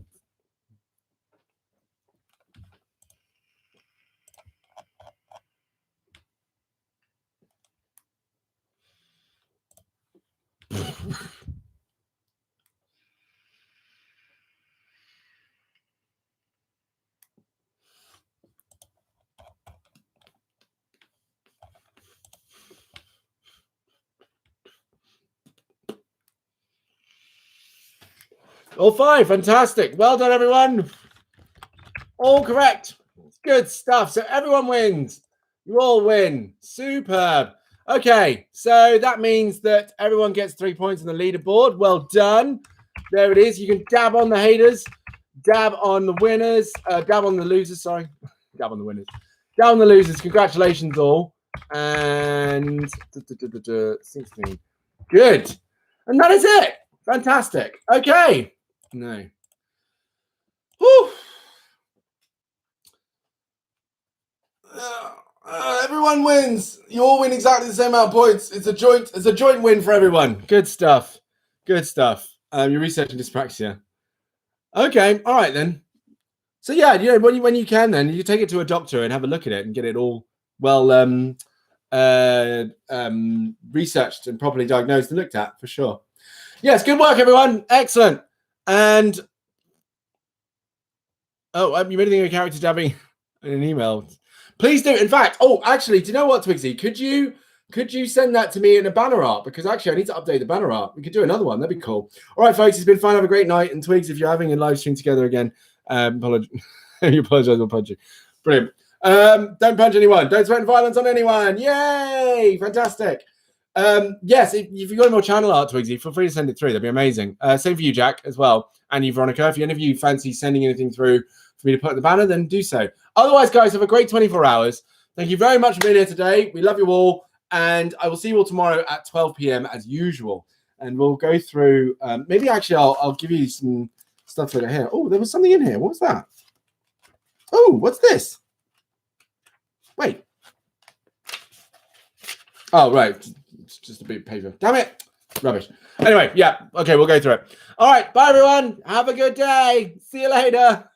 All five. Fantastic. Well done, everyone. All correct. Good stuff. So everyone wins. You all win. Superb. Okay, so that means that everyone gets 3 points on the leaderboard. Well done. There it is. You can dab on the haters, dab on the winners, dab on the losers. Sorry, dab on the winners, dab on the losers. Congratulations, all. And 16. Good. And that is it. Fantastic. Okay. No. Whew. Everyone wins. You all win exactly the same amount of points. It's a joint win for everyone. Good stuff. Good stuff. You're researching dyspraxia. Okay, all right then. So yeah, you know, when you can, then you take it to a doctor and have a look at it and get it all well researched and properly diagnosed and looked at for sure. Yes, good work, everyone. Excellent. And you made anything a character dabbing in an email? Please do. In fact, actually, do you know what, Twigsy? Could you send that to me in a banner art? Because actually, I need to update the banner art. We could do another one. That'd be cool. All right, folks, it's been fun. Have a great night. And Twigs, if you're having a live stream together again, you apologize, we'll punch you. Brilliant. Don't punch anyone. Don't threaten violence on anyone. Yay! Fantastic. Yes, if you've got any more channel art, Twigsy, feel free to send it through. That'd be amazing. Same for you, Jack, as well. And you, Veronica. If any of you fancy sending anything through for me to put in the banner, then do so. Otherwise, guys, have a great 24 hours. Thank you very much for being here today. We love you all. And I will see you all tomorrow at 12 p.m. as usual. And we'll go through, maybe actually I'll give you some stuff over here. Oh, there was something in here. What was that? Oh, what's this? Wait. Oh, right. It's just a bit of paper. Damn it. Rubbish. Anyway, yeah. Okay, we'll go through it. All right. Bye, everyone. Have a good day. See you later.